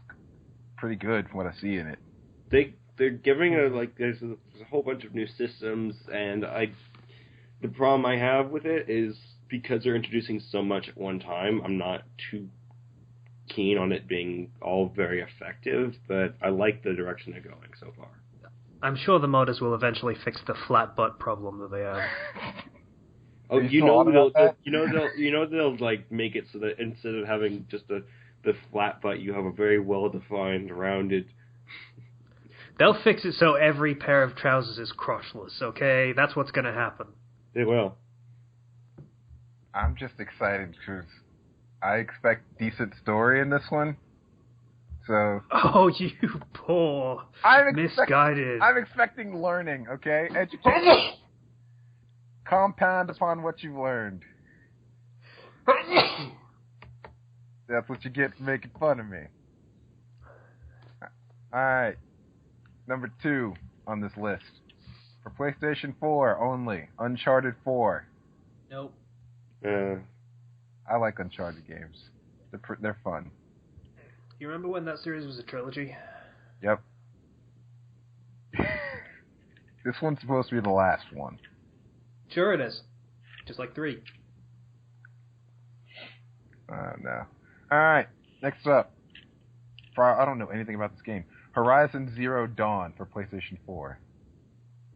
pretty good from what I see in it. they're giving there's a whole bunch of new systems, and the problem I have with it is because they're introducing so much at one time, I'm not too keen on it being all very effective, but I like the direction they're going so far. I'm sure the modders will eventually fix the flat butt problem that they have. Oh, they'll like make it so that instead of having just the flat butt, you have a very well defined, rounded. They'll fix it so every pair of trousers is crotchless. Okay, that's what's going to happen. They will. I'm just excited because I expect decent story in this one. So. Oh, you poor misguided. I'm expecting learning. Okay, education. Compound upon what you've learned. That's what you get for making fun of me. Alright. Number 2 on this list. For PlayStation 4 only. Uncharted 4. Nope. I like Uncharted games. They're fun. You remember when that series was a trilogy? Yep. This one's supposed to be the last one. Sure it is. Just like 3. No. Alright, next up. I don't know anything about this game. Horizon Zero Dawn for PlayStation 4.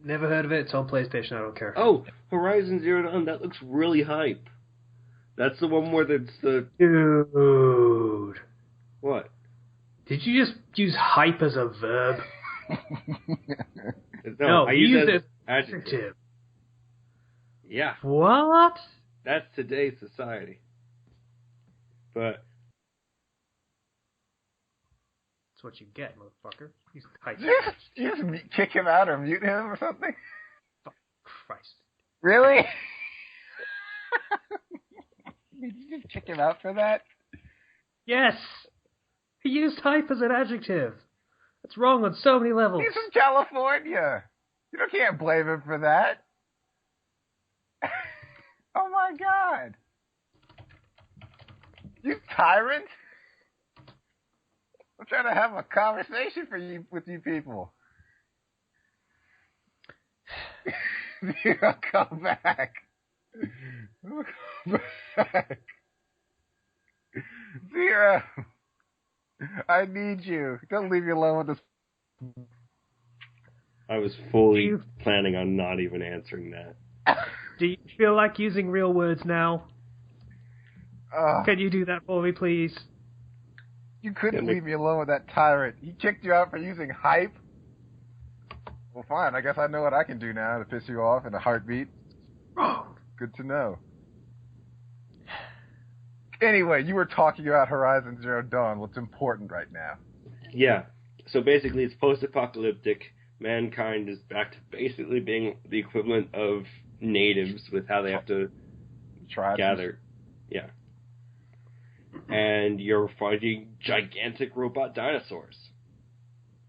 Never heard of it. It's on PlayStation. I don't care. Oh, Horizon Zero Dawn. That looks really hype. That's the one where it's the... Dude. What? Did you just use hype as a verb? No, I used use it as as adjective. Yeah. What? That's today's society. But... That's what you get, motherfucker. He's hype. You just kick him out or mute him or something? Oh, Christ. Really? Did you just kick him out for that? Yes! He used hype as an adjective. That's wrong on so many levels. He's from California. You can't blame him for that. Oh my God. You tyrant. I'm trying to have a conversation with you people. I'll come back. Zero. I need you. Don't leave me alone with this. I was fully planning on not even answering that. Do you feel like using real words now? Can you do that for me, please? You couldn't leave me alone with that tyrant. He kicked you out for using hype? Well, fine. I guess I know what I can do now to piss you off in a heartbeat. Wrong. Good to know. Anyway, you were talking about Horizon Zero Dawn. What's important right now? Yeah. So basically, it's post-apocalyptic. Mankind is back to basically being the equivalent of natives with how they have to gather. Yeah. And you're fighting gigantic robot dinosaurs.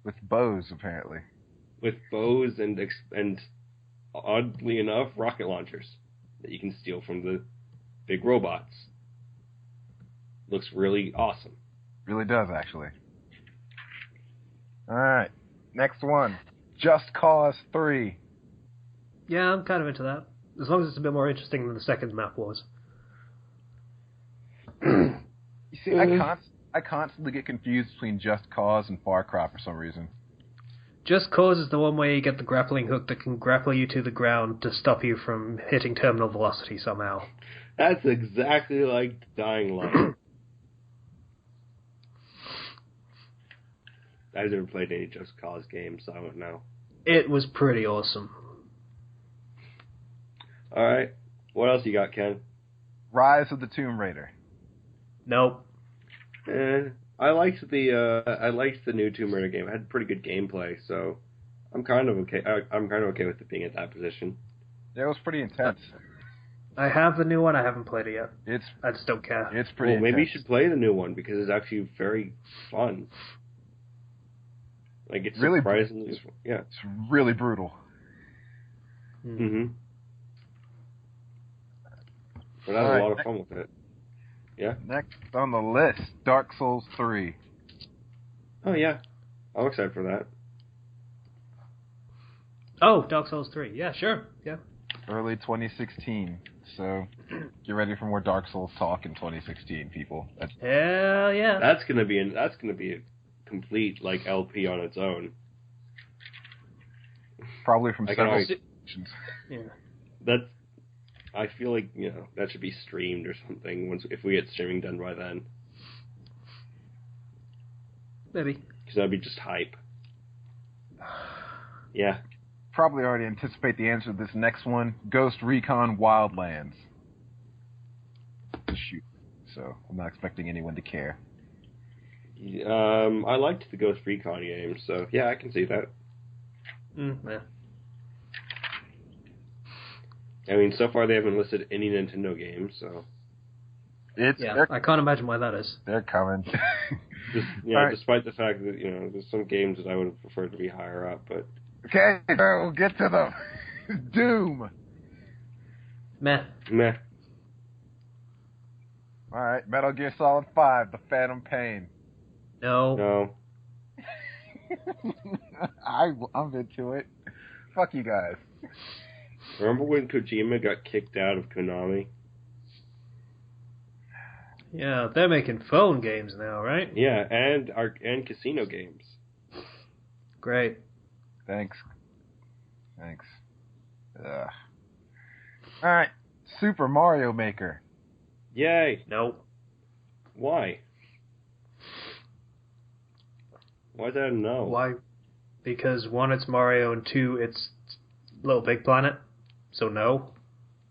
With bows, apparently. With bows and oddly enough, rocket launchers that you can steal from the big robots. Looks really awesome. Really does, actually. Alright. Next one. Just Cause 3. Yeah, I'm kind of into that. As long as it's a bit more interesting than the second map was. You see, I constantly get confused between Just Cause and Far Cry for some reason. Just Cause is the one where you get the grappling hook that can grapple you to the ground to stop you from hitting terminal velocity somehow. That's exactly like Dying Light. I've never played any Just Cause games, so I don't know. It was pretty awesome. Alright. What else you got, Ken? Rise of the Tomb Raider. Nope. I liked the new Tomb Raider game. It had pretty good gameplay, so I'm kind of okay. I'm kind of okay with it being at that position. Yeah, it was pretty intense. I have the new one. I haven't played it yet. I just don't care. It's pretty intense. Maybe you should play the new one because it's actually very fun. Like, it's really surprisingly... Yeah. It's really brutal. Mm-hmm. But I had a lot of fun with it. Yeah? Next on the list, Dark Souls 3. Oh, yeah. I'm excited for that. Oh, Dark Souls 3. Yeah, sure. Yeah. Early 2016. So get ready for more Dark Souls talk in 2016, people. Hell yeah. That's gonna be a complete like LP on its own. Probably from several sections. Yeah. I feel like that should be streamed or something if we get streaming done by then. Maybe. Because that'd be just hype. Yeah. Probably already anticipate the answer to this next one. Ghost Recon Wildlands. Shoot. So I'm not expecting anyone to care. I liked the Ghost Recon game, so yeah, I can see that. Yeah. I mean, so far they haven't listed any Nintendo games, so... I can't imagine why that is. They're coming. Despite the fact that, there's some games that I would have preferred to be higher up, but... Okay, we'll get to them. Doom. Meh. Alright, Metal Gear Solid 5, The Phantom Pain. No. I'm into it. Fuck you guys. Remember when Kojima got kicked out of Konami? Yeah, they're making phone games now, right? Yeah, and casino games. Great. Thanks. Alright, Super Mario Maker. Yay. No. Why? Why that no? Why? Because 1, it's Mario, and 2, it's Little Big Planet. So no.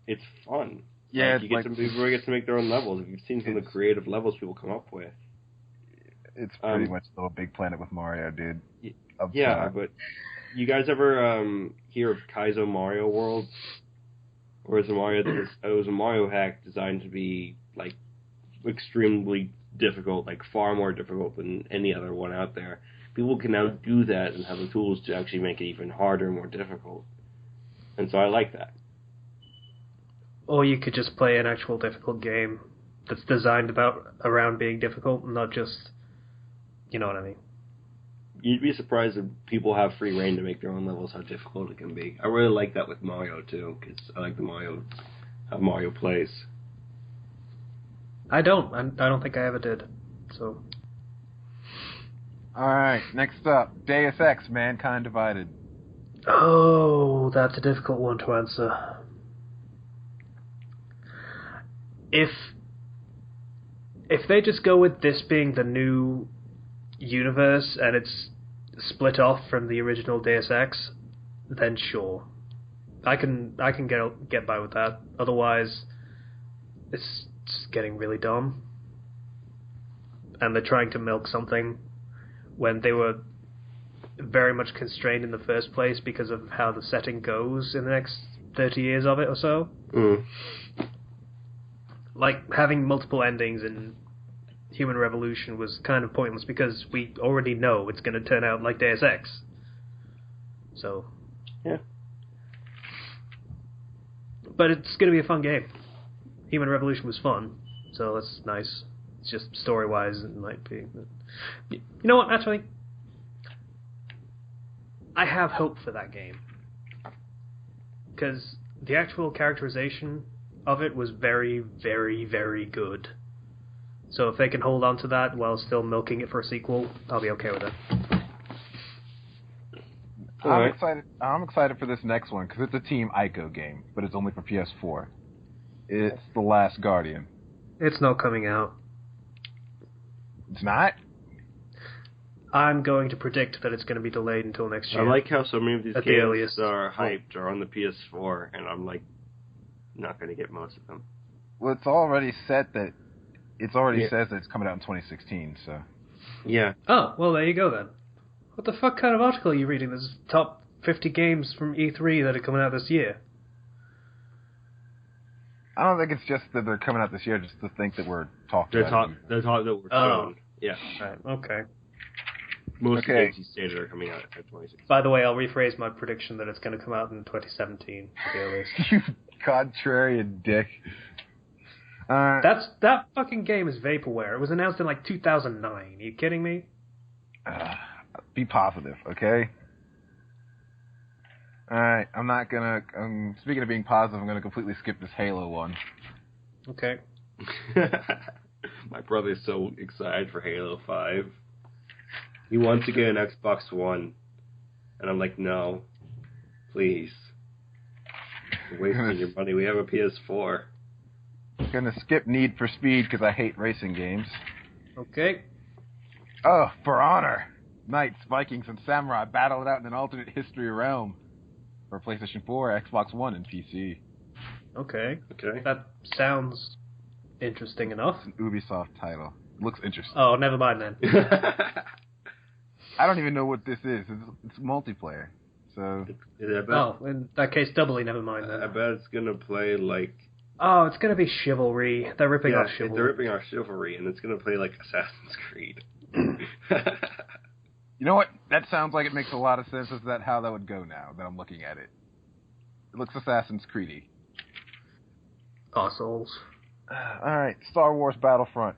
It's fun. Yeah, people get to make their own levels. If you've seen some of the creative levels people come up with. It's pretty much Little Big Planet with Mario, dude. But you guys ever hear of Kaizo Mario World? Or is it was a Mario hack designed to be like extremely difficult, like far more difficult than any other one out there. People can now do that and have the tools to actually make it even harder and more difficult. And so I like that. Or you could just play an actual difficult game that's designed around being difficult, not just, you know what I mean. You'd be surprised if people have free reign to make their own levels, how difficult it can be. I really like that with Mario, too, because I like how Mario plays. I don't think I ever did, so... Alright, next up, Deus Ex, Mankind Divided. Oh, that's a difficult one to answer. If they just go with this being the new universe and it's split off from the original Deus Ex, then sure, I can get by with that. Otherwise, it's just getting really dumb, and they're trying to milk something when they were very much constrained in the first place because of how the setting goes in the next 30 years of it or so. Mm. Like, having multiple endings in Human Revolution was kind of pointless because we already know it's going to turn out like Deus Ex. So... yeah. But it's going to be a fun game. Human Revolution was fun, so that's nice. It's just story-wise it might be... You know what, actually... I have hope for that game. Because the actual characterization of it was very, very, very good. So if they can hold on to that while still milking it for a sequel, I'll be okay with it. I'm excited for this next one because it's a Team Ico game, but it's only for PS4. It's The Last Guardian. It's not coming out. It's not? I'm going to predict that it's going to be delayed until next year. I like how so many of these At the games earliest. are hyped are on the PS4, and I'm like, not going to get most of them. Well, it's already set that it already says that it's coming out in 2016. So. Yeah. Oh, well, there you go then. What the fuck kind of article are you reading? There's top 50 games from E3 that are coming out this year. I don't think it's just that they're coming out this year, just to think that we're talking about it. They're talking that we're shown. Yeah. Right, okay. Most of the games he stated are coming out at 2016. By the way, I'll rephrase my prediction that it's going to come out in 2017 at the earliest. You contrarian dick. That fucking game is vaporware. It was announced in like 2009. Are you kidding me? Be positive, okay? Alright, I'm not gonna... speaking of being positive, I'm gonna completely skip this Halo one. Okay. My brother's so excited for Halo 5. He wants to get an Xbox One. And I'm like, no. Please. You're wasting your money. We have a PS4. I'm gonna skip Need for Speed because I hate racing games. Okay. Oh, For Honor! Knights, Vikings, and Samurai battle it out in an alternate history realm. For PlayStation 4, Xbox One, and PC. Okay. Okay. That sounds interesting enough. It's an Ubisoft title. It looks interesting. Oh, never mind then. I don't even know what this is. It's multiplayer. So. In that case, doubly never mind then. I bet it's gonna play like. Oh, it's gonna be Chivalry. They're ripping off Chivalry. They're ripping off Chivalry, and it's gonna play like Assassin's Creed. You know what? That sounds like it makes a lot of sense. Is that how that would go now that I'm looking at it? It looks Assassin's Creedy. Assholes. Alright, Star Wars Battlefront.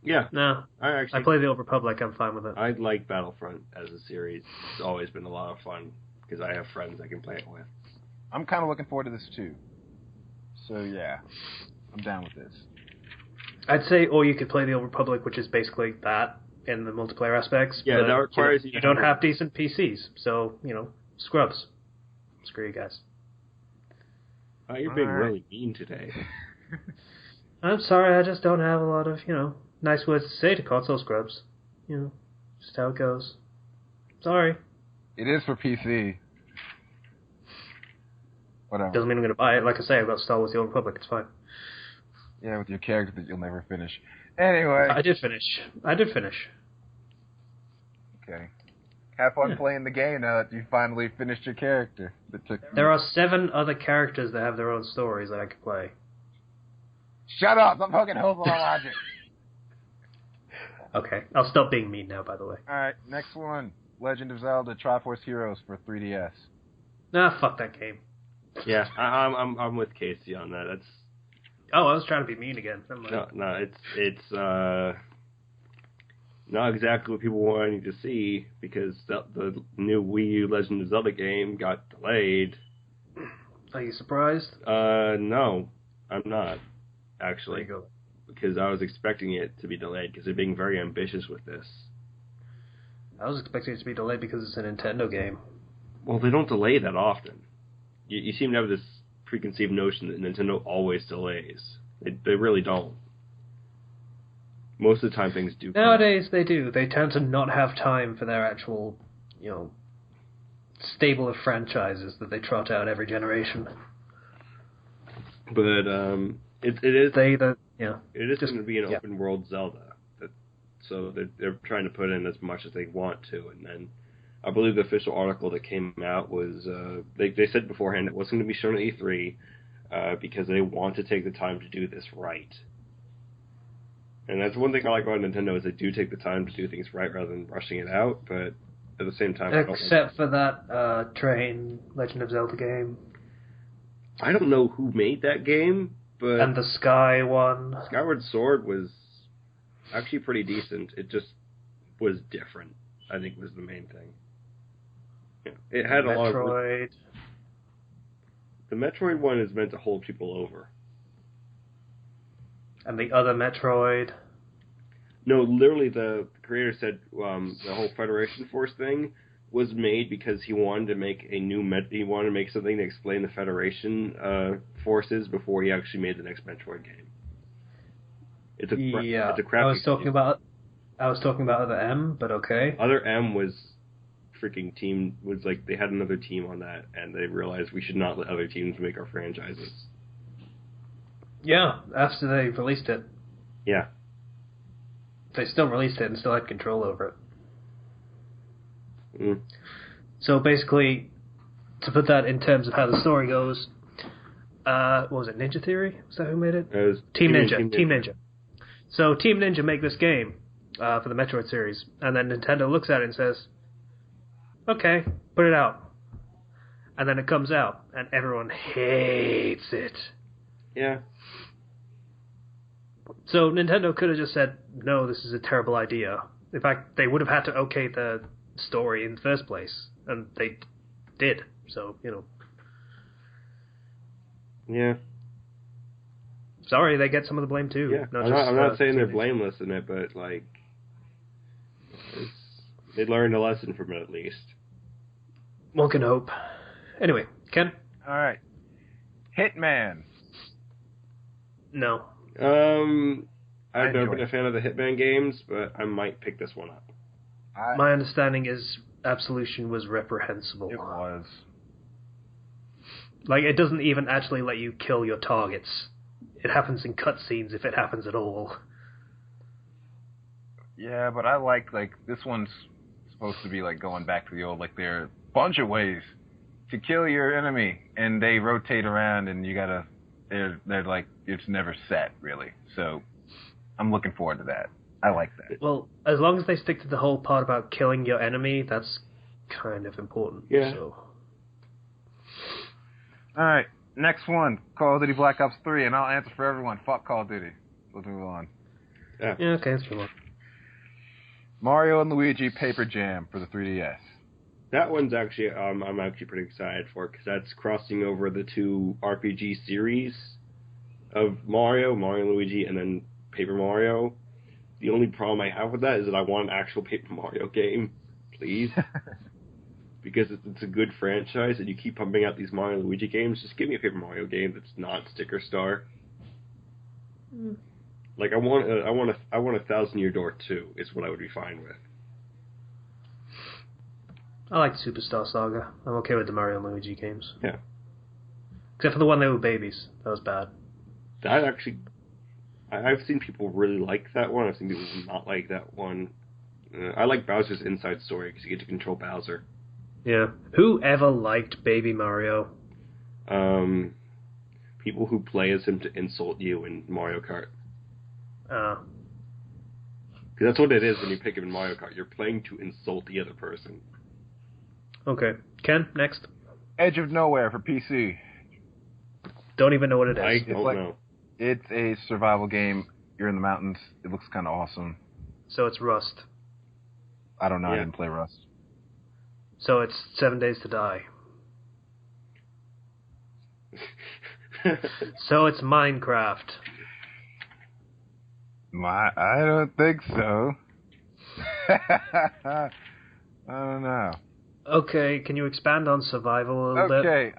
Yeah. No. I play the Old Republic, I'm fine with it. I like Battlefront as a series. It's always been a lot of fun, because I have friends I can play it with. I'm kind of looking forward to this too. So yeah, I'm down with this. I'd say, or you could play the Old Republic, which is basically that in the multiplayer aspects. Yeah, that requires you don't have decent PCs, so, scrubs. Screw you guys. You're being really mean today. I'm sorry, I just don't have a lot of, nice words to say to console scrubs. Just how it goes. Sorry. It is for PC. Whatever. Doesn't mean I'm going to buy it. Like I say, I've got Star Wars The Old Republic, it's fine. Yeah, with your character that you'll never finish. Anyway. I did finish. Okay. Have fun playing the game now that you finally finished your character. There are 7 other characters that have their own stories that I could play. Shut up! I'm poking holes in my logic. Okay, I'll stop being mean now, by the way. Alright, next one. Legend of Zelda Triforce Heroes for 3DS. Nah, fuck that game. Yeah, I'm with Casey on that. That's. Oh, I was trying to be mean again. No, it's not exactly what people wanted to see, because the new Wii U Legend of Zelda game got delayed. Are you surprised? No, I'm not, actually. There you go. Because I was expecting it to be delayed, because they're being very ambitious with this. I was expecting it to be delayed because it's a Nintendo game. Well, they don't delay that often. You seem to have this preconceived notion that Nintendo always delays. They really don't. Most of the time things do. Nowadays they do. They tend to not have time for their actual, stable of franchises that they trot out every generation. But it is going to be an open world Zelda. So they're trying to put in as much as they want to, and then I believe the official article that came out was they said beforehand it wasn't going to be shown at E3 because they want to take the time to do this right. And that's one thing I like about Nintendo is they do take the time to do things right rather than rushing it out, but at the same time... Except for that Train Legend of Zelda game. I don't know who made that game, but... And the Sky one. Skyward Sword was actually pretty decent. It just was different, I think was the main thing. Yeah. It had a lot of... Metroid. The Metroid one is meant to hold people over. And the other Metroid. No, literally the creator said the whole Federation Force thing was made because he wanted to make he wanted to make something to explain the Federation forces before he actually made the next Metroid game. It's a crappy I was talking about Other M, but okay. Other M was like they had another team on that, and they realized we should not let other teams make our franchises. Yeah, after they released it. Yeah. They still released it and still had control over it. Mm. So basically, to put that in terms of how the story goes, what was it, Ninja Theory? Was that who made it? It was Team Ninja. So Team Ninja make this game for the Metroid series, and then Nintendo looks at it and says, okay, put it out. And then it comes out, and everyone hates it. Yeah. So Nintendo could have just said, no, this is a terrible idea. In fact, they would have had to okay the story in the first place, and they did. So, Yeah. Sorry, they get some of the blame too. Yeah. I'm not saying they're blameless in it, but like, they learned a lesson from it at least. One can hope. Anyway, Ken? All right. Hitman. No. I've never been a fan of the Hitman games, but I might pick this one up. My understanding is Absolution was reprehensible. It was. Like, it doesn't even actually let you kill your targets. It happens in cutscenes if it happens at all. Yeah, but I like this one's supposed to be, like, going back to the old, like, there are a bunch of ways to kill your enemy, and they rotate around, and you gotta, they're like, it's never set, really. So, I'm looking forward to that. I like that. Well, as long as they stick to the whole part about killing your enemy, that's kind of important. Yeah. So. Alright, next one, Call of Duty Black Ops 3, and I'll answer for everyone. Fuck Call of Duty. Let's move on. Yeah, okay, let's move on. Mario and Luigi Paper Jam for the 3DS. That one's actually, I'm actually pretty excited for, because that's crossing over the two RPG series of Mario and Luigi, and then Paper Mario. The only problem I have with that is that I want an actual Paper Mario game, please. Because it's a good franchise, and you keep pumping out these Mario and Luigi games. Just give me a Paper Mario game that's not Sticker Star. Like, I want a Thousand Year Door 2 is what I would be fine with. I like Superstar Saga. I'm okay with the Mario and Luigi games. Yeah. Except for the one they were babies. That was bad. That actually, I've seen people really like that one. I've seen people not like that one. I like Bowser's Inside Story because you get to control Bowser. Yeah. Who ever liked Baby Mario? People who play as him to insult you in Mario Kart. Because that's what it is when you pick him in Mario Kart. You're playing to insult the other person. Okay. Ken, next. Edge of Nowhere for PC. Don't even know what it is. I don't know. It's a survival game. You're in the mountains. It looks kind of awesome. So it's Rust. I don't know. Yeah. I didn't play Rust. So it's 7 Days to Die. So it's Minecraft. I don't think so. I don't know. Okay, can you expand on survival a little bit? Okay,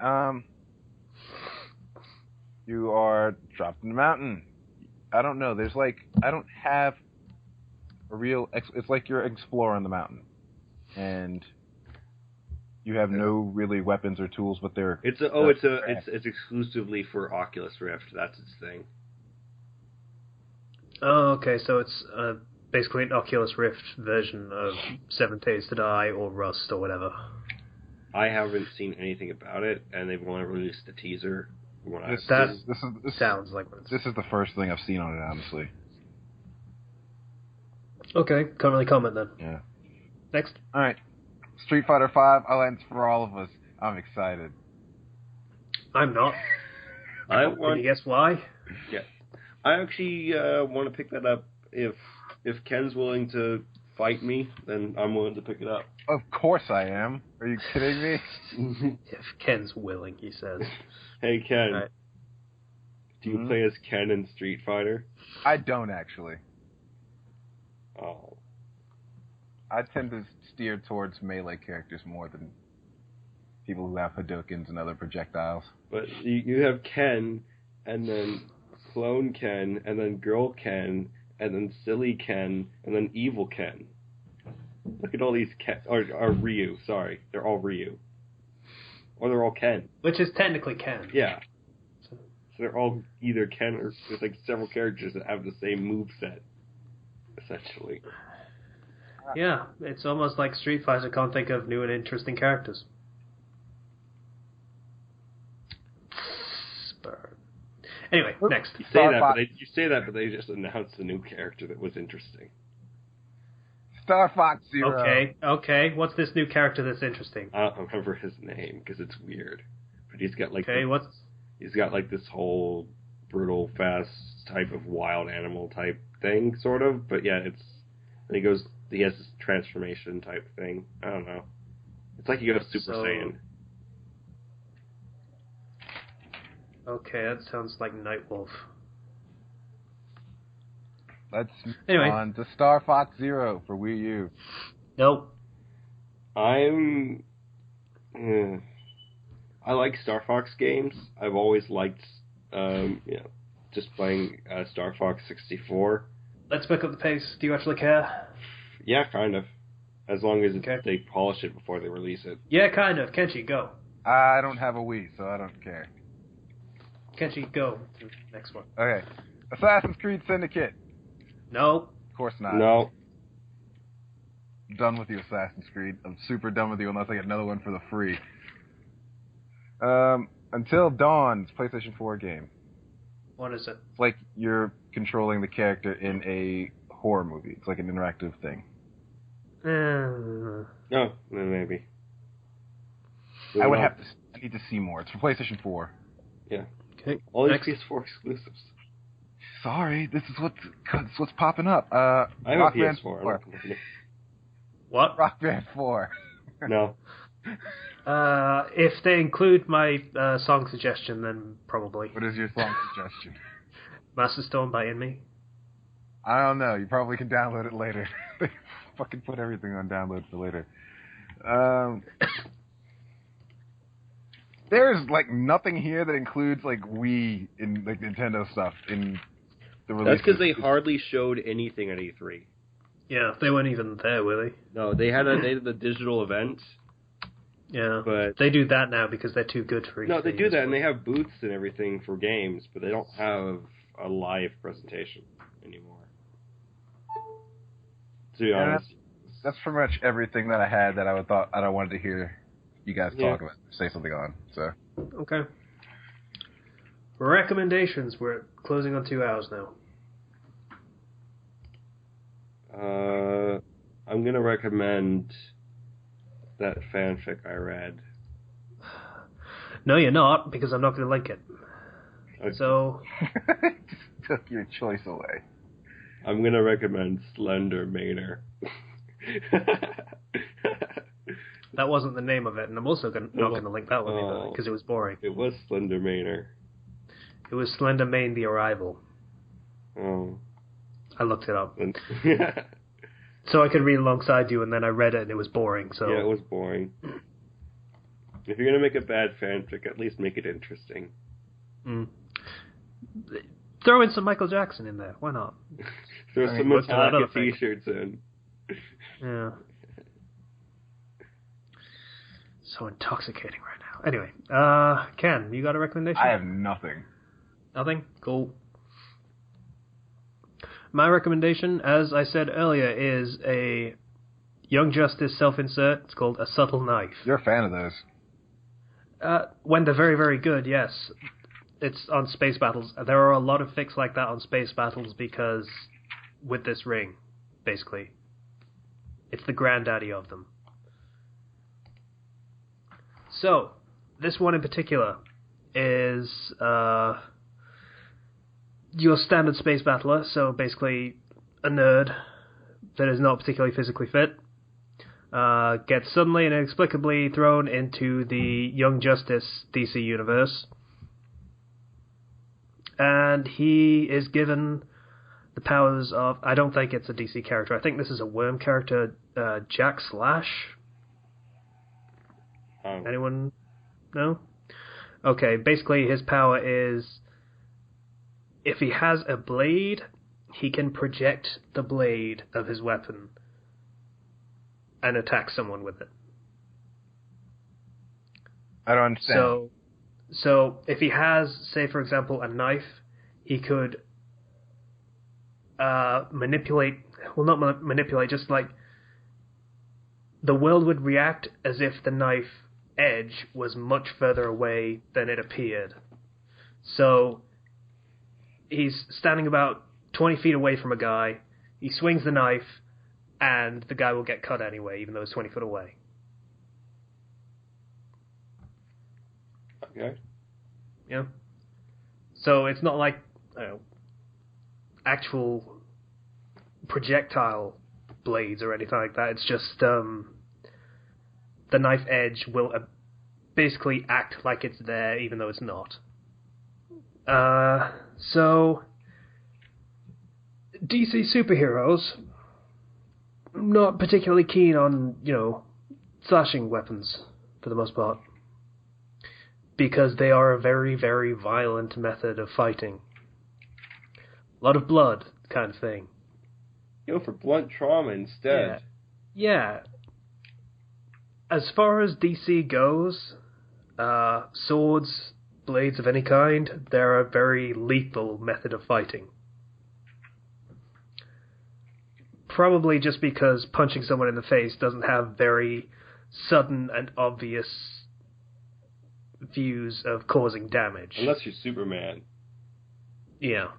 you are dropped in the mountain. I don't know. There's I don't have a real. It's like you're exploring the mountain, and you have no really weapons or tools, but they're. It's exclusively for Oculus Rift. That's its thing. Oh, okay, so it's basically an Oculus Rift version of 7 Days to Die or Rust or whatever. I haven't seen anything about it, and they've only released a teaser. This sounds like what this is the first thing I've seen on it, honestly. Okay, can't really comment then. Yeah. Next. All right, Street Fighter V. I'll answer for all of us. I'm excited. I'm not. Can you guess why? Yeah. I actually want to pick that up. If Ken's willing to fight me, then I'm willing to pick it up. Of course I am. Are you kidding me? If Ken's willing, he says. Hey, Ken. Right. Do you play as Ken in Street Fighter? I don't, actually. Oh. I tend to steer towards melee characters more than people who have Hadoukens and other projectiles. But you have Ken, and then Clone Ken, and then Girl Ken, and then Silly Ken, and then Evil Ken. Look at all these Ken, or Ryu, sorry. They're all Ryu. Or they're all Ken. Which is technically Ken. Yeah. So they're all either Ken or there's like several characters that have the same moveset, essentially. Yeah, it's almost like Street Fighter can't think of new and interesting characters. Anyway, next. You say that, but they just announced a new character that was interesting. Star Fox Zero. Okay. What's this new character that's interesting? I don't remember his name because it's weird. But he's got he's got like this whole brutal, fast type of wild animal type thing, sort of. But yeah, he has this transformation type thing. I don't know. It's like you go Super Saiyan. Okay, that sounds like Nightwolf. Let's move on to Star Fox Zero for Wii U. Nope. I like Star Fox games. I've always liked, just playing Star Fox 64. Let's pick up the pace. Do you actually care? Yeah, kind of. As long as they polish it before they release it. Yeah, kind of. Kenshi, go. I don't have a Wii, so I don't care. Kenshi, go. Next one. Okay. Assassin's Creed Syndicate. No. Of course not. No. I'm done with you, Assassin's Creed. I'm super done with you unless I get another one for the free. Until Dawn's PlayStation 4 game. What is it? It's like you're controlling the character in a horror movie. It's like an interactive thing. No, maybe. I need to see more. It's for PlayStation 4. Yeah. Okay. All these PS4 exclusives. Sorry, this is what's popping up. I have Rock a PS4. Band 4. What? Rock Band 4. No. If they include my song suggestion, then probably. What is your song suggestion? Master Stone by In Me. I don't know. You probably can download it later. They fucking put everything on download for later. There's like nothing here that includes like Wii in like Nintendo stuff in the release. That's because they hardly showed anything at E3. Yeah, they weren't even there, were they? No, they did the digital event. Yeah, but they do that now because they're too good for E3. No, they do that, and they have booths and everything for games, but they don't have a live presentation anymore. To be honest, that's pretty much everything that I had that I wanted to hear you guys talk about, say something on. So okay. Recommendations. We're closing on 2 hours now. I'm gonna recommend that fanfic I read. No, you're not, because I'm not going to link it. Okay. So just took your choice away. I'm gonna recommend Slender Manor. That wasn't the name of it, and I'm also not going to link that one either, because it was boring. It was Slender Manor. It was Slender Man: The Arrival. Oh. I looked it up. So I could read alongside you, and then I read it, and it was boring. So yeah, it was boring. If you're gonna make a bad fanfic, at least make it interesting. Throw in some Michael Jackson in there. Why not? Throw some Metallica t-shirts in. Yeah. So intoxicating right now. Anyway, Ken, you got a recommendation? I have nothing. Nothing? Cool. My recommendation, as I said earlier, is a Young Justice self-insert. It's called A Subtle Knife. You're a fan of those. When they're very, very good, yes. It's on Space Battles. There are a lot of fics like that on Space Battles because with this ring, basically. It's the granddaddy of them. So, this one in particular is your standard space battler, so basically a nerd that is not particularly physically fit, gets suddenly and inexplicably thrown into the Young Justice DC universe, and he is given the powers of, I don't think it's a DC character, I think this is a Worm character, Jack Slash. Anyone know? Okay, basically his power is, if he has a blade, he can project the blade of his weapon and attack someone with it. I don't understand. So if he has, say for example, a knife, he could manipulate, well not manipulate, just like the world would react as if the knife edge was much further away than it appeared. So he's standing about 20 feet away from a guy, he swings the knife, and the guy will get cut anyway, even though it's 20 foot away. Okay. Yeah. So it's not like actual projectile blades or anything like that. It's just the knife edge will basically act like it's there, even though it's not. So, DC superheroes, not particularly keen on, slashing weapons, for the most part. Because they are a very, very violent method of fighting. A lot of blood, kind of thing. Go for blunt trauma instead. Yeah. As far as DC goes, swords, blades of any kind, they're a very lethal method of fighting. Probably just because punching someone in the face doesn't have very sudden and obvious views of causing damage. Unless you're Superman. Yeah.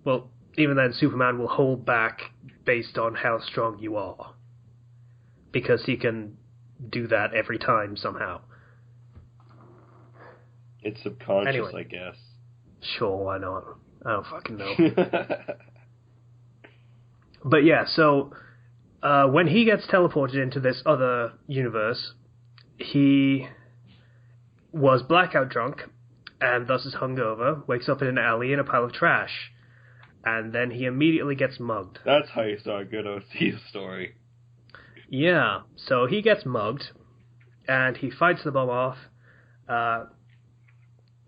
Well, even then, Superman will hold back based on how strong you are. Because he can do that every time somehow. It's subconscious, anyway. I guess. Sure, why not? I don't fucking know. But yeah, so when he gets teleported into this other universe, he was blackout drunk and thus is hungover, wakes up in an alley in a pile of trash, and then he immediately gets mugged. That's how you start a good OC story. Yeah, so he gets mugged, and he fights the bum off,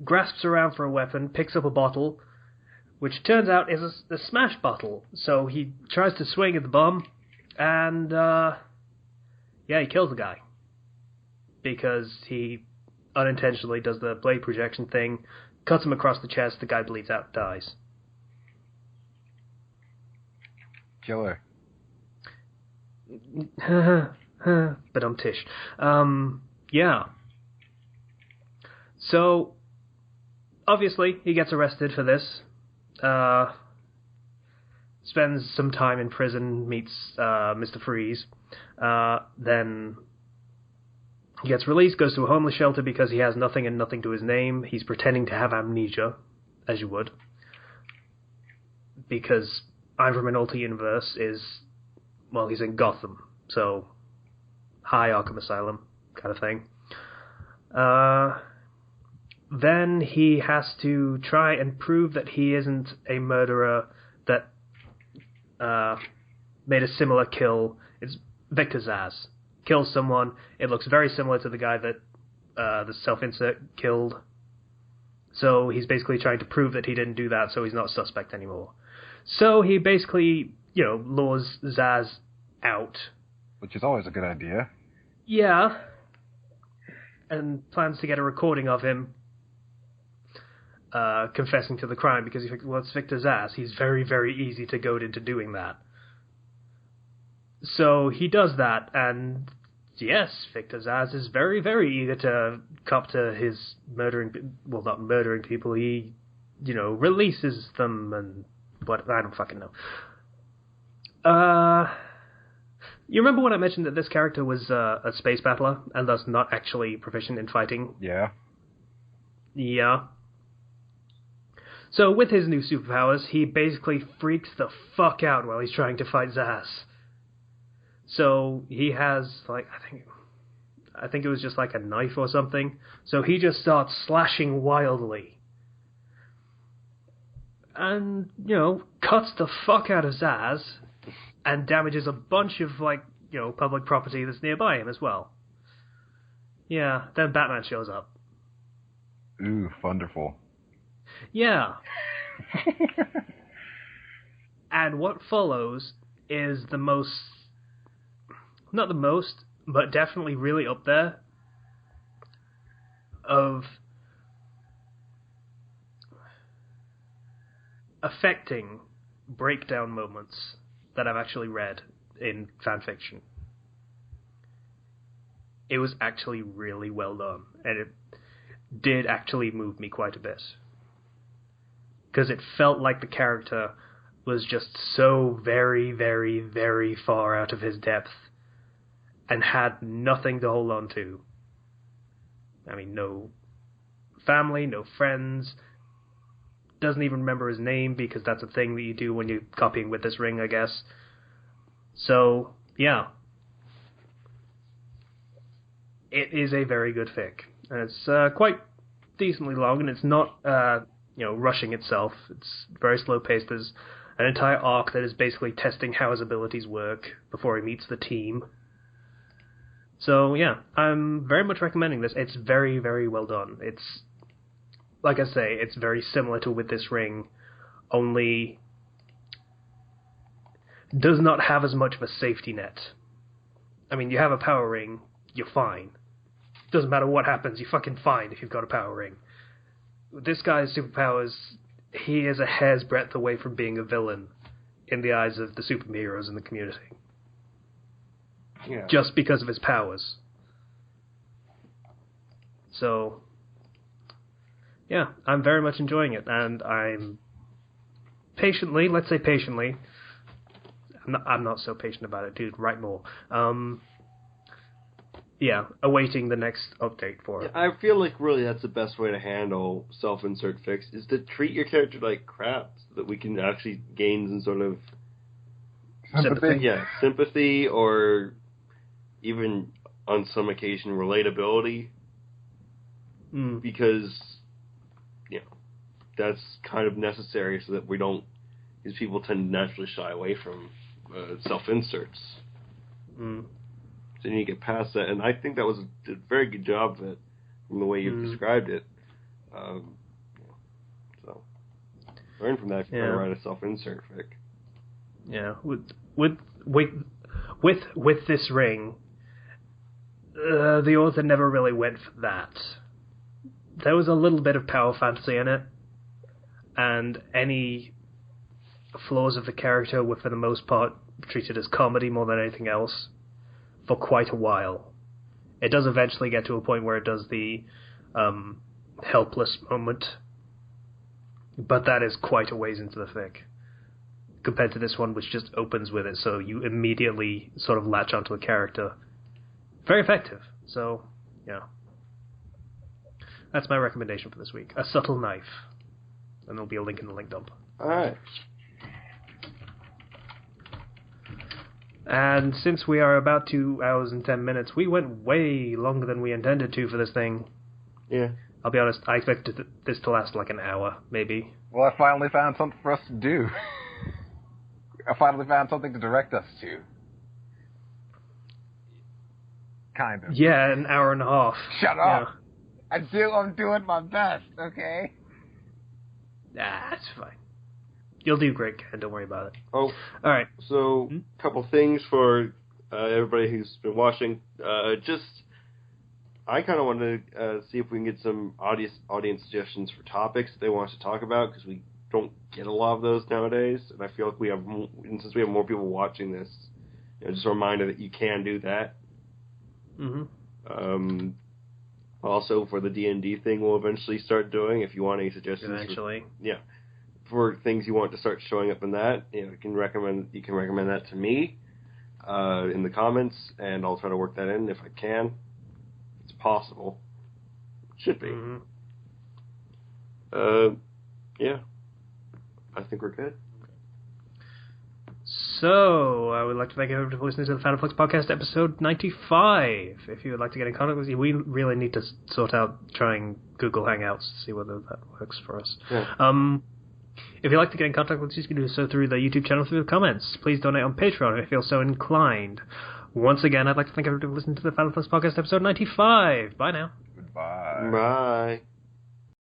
grasps around for a weapon, picks up a bottle, which turns out is a smash bottle. So he tries to swing at the bum, and he kills the guy. Because he unintentionally does the blade projection thing, cuts him across the chest, the guy bleeds out, dies. Killer. But tish. Yeah. So, obviously, he gets arrested for this. Spends some time in prison, meets Mr. Freeze. Then he gets released, goes to a homeless shelter because he has nothing and nothing to his name. He's pretending to have amnesia, as you would. Because I'm from an alter universe he's in Gotham, so high Arkham Asylum kind of thing. Then he has to try and prove that he isn't a murderer that made a similar kill. It's Victor Zsasz. Kills someone. It looks very similar to the guy that the self-insert killed. So he's basically trying to prove that he didn't do that, so he's not a suspect anymore. So he basically, lures Zsasz out. Which is always a good idea. Yeah. And plans to get a recording of him confessing to the crime, because it's Victor Zsasz. He's very, very easy to goad into doing that. So he does that, and yes, Victor Zsasz is very, very eager to cop to his not murdering people. He, releases them and what, I don't fucking know. You remember when I mentioned that this character was a space battler and thus not actually proficient in fighting? Yeah. Yeah. So with his new superpowers, he basically freaks the fuck out while he's trying to fight Zsasz. So he has, I think it was just like a knife or something. So he just starts slashing wildly. And, cuts the fuck out of Zsasz and damages a bunch of, public property that's nearby him as well. Yeah, then Batman shows up. Ooh, wonderful. Yeah. And what follows is not the most, but definitely really up there, of affecting breakdown moments that I've actually read in fanfiction. It was actually really well done, and it did actually move me quite a bit. Because it felt like the character was just so very, very, very far out of his depth and had nothing to hold on to. I mean, no family, no friends, doesn't even remember his name because that's a thing that you do when you're copying with this ring, I guess. So, yeah. It is a very good fic. And it's quite decently long, and it's not rushing itself. It's very slow paced. There's an entire arc that is basically testing how his abilities work before he meets the team. So yeah, I'm very much recommending this. It's very, very well done. It's, like I say, it's very similar to With This Ring, only does not have as much of a safety net. I mean, you have a power ring, you're fine. Doesn't matter what happens, you're fucking fine if you've got a power ring. This guy's superpowers, he is a hair's breadth away from being a villain in the eyes of the superheroes in the community. Yeah. Just because of his powers. So, yeah, I'm very much enjoying it, and I'm patiently, let's say patiently, I'm not so patient about it, dude, write more. Awaiting the next update for it. I feel like really that's the best way to handle self-insert fix, is to treat your character like crap, so that we can actually gain some sort of sympathy. Yeah, sympathy, or even on some occasion relatability. Because, that's kind of necessary so that we don't, because people tend to naturally shy away from self-inserts. So you need to get past that, and I think that was a very good job of it, from the way you've described it. So, learn from that if you're going to write a self-insert fic. Yeah, with This Ring, the author never really went for that. There was a little bit of power fantasy in it, and any flaws of the character were for the most part treated as comedy more than anything else for quite a while. It does eventually get to a point where it does the helpless moment, but that is quite a ways into the fic compared to this one, which just opens with it, so you immediately sort of latch onto a character. Very effective. So, yeah. That's my recommendation for this week. A Subtle Knife. And there'll be a link in the link dump. Alright. And since we are about 2 hours and 10 minutes, we went way longer than we intended to for this thing. Yeah. I'll be honest, I expected this to last like an hour, maybe. Well, I finally found something for us to do. I finally found something to direct us to. Kind of. Yeah, an hour and a half. Shut up! Yeah. I'm doing my best, okay? That's fine. You'll do great, Ken. Don't worry about it. Oh. Alright. So, couple things for everybody who's been watching. I kind of want to see if we can get some audience suggestions for topics they want us to talk about, because we don't get a lot of those nowadays, and I feel like we have, and since we have more people watching this, just a reminder that you can do that. Also, for the D&D thing, we'll eventually start doing. If you want any suggestions, eventually, for things you want to start showing up in that, you can recommend that to me in the comments, and I'll try to work that in if I can. It's possible. It should be. I think we're good. So, I would like to thank everyone for listening to the Fandom Flux podcast, episode 95. If you would like to get in contact with us, we really need to sort out trying Google Hangouts to see whether that works for us. Yeah. If you'd like to get in contact with us, you can do so through the YouTube channel, through the comments. Please donate on Patreon if you feel so inclined. Once again, I'd like to thank everyone for listening to the Fandom Flux podcast, episode 95. Bye now. Goodbye. Bye.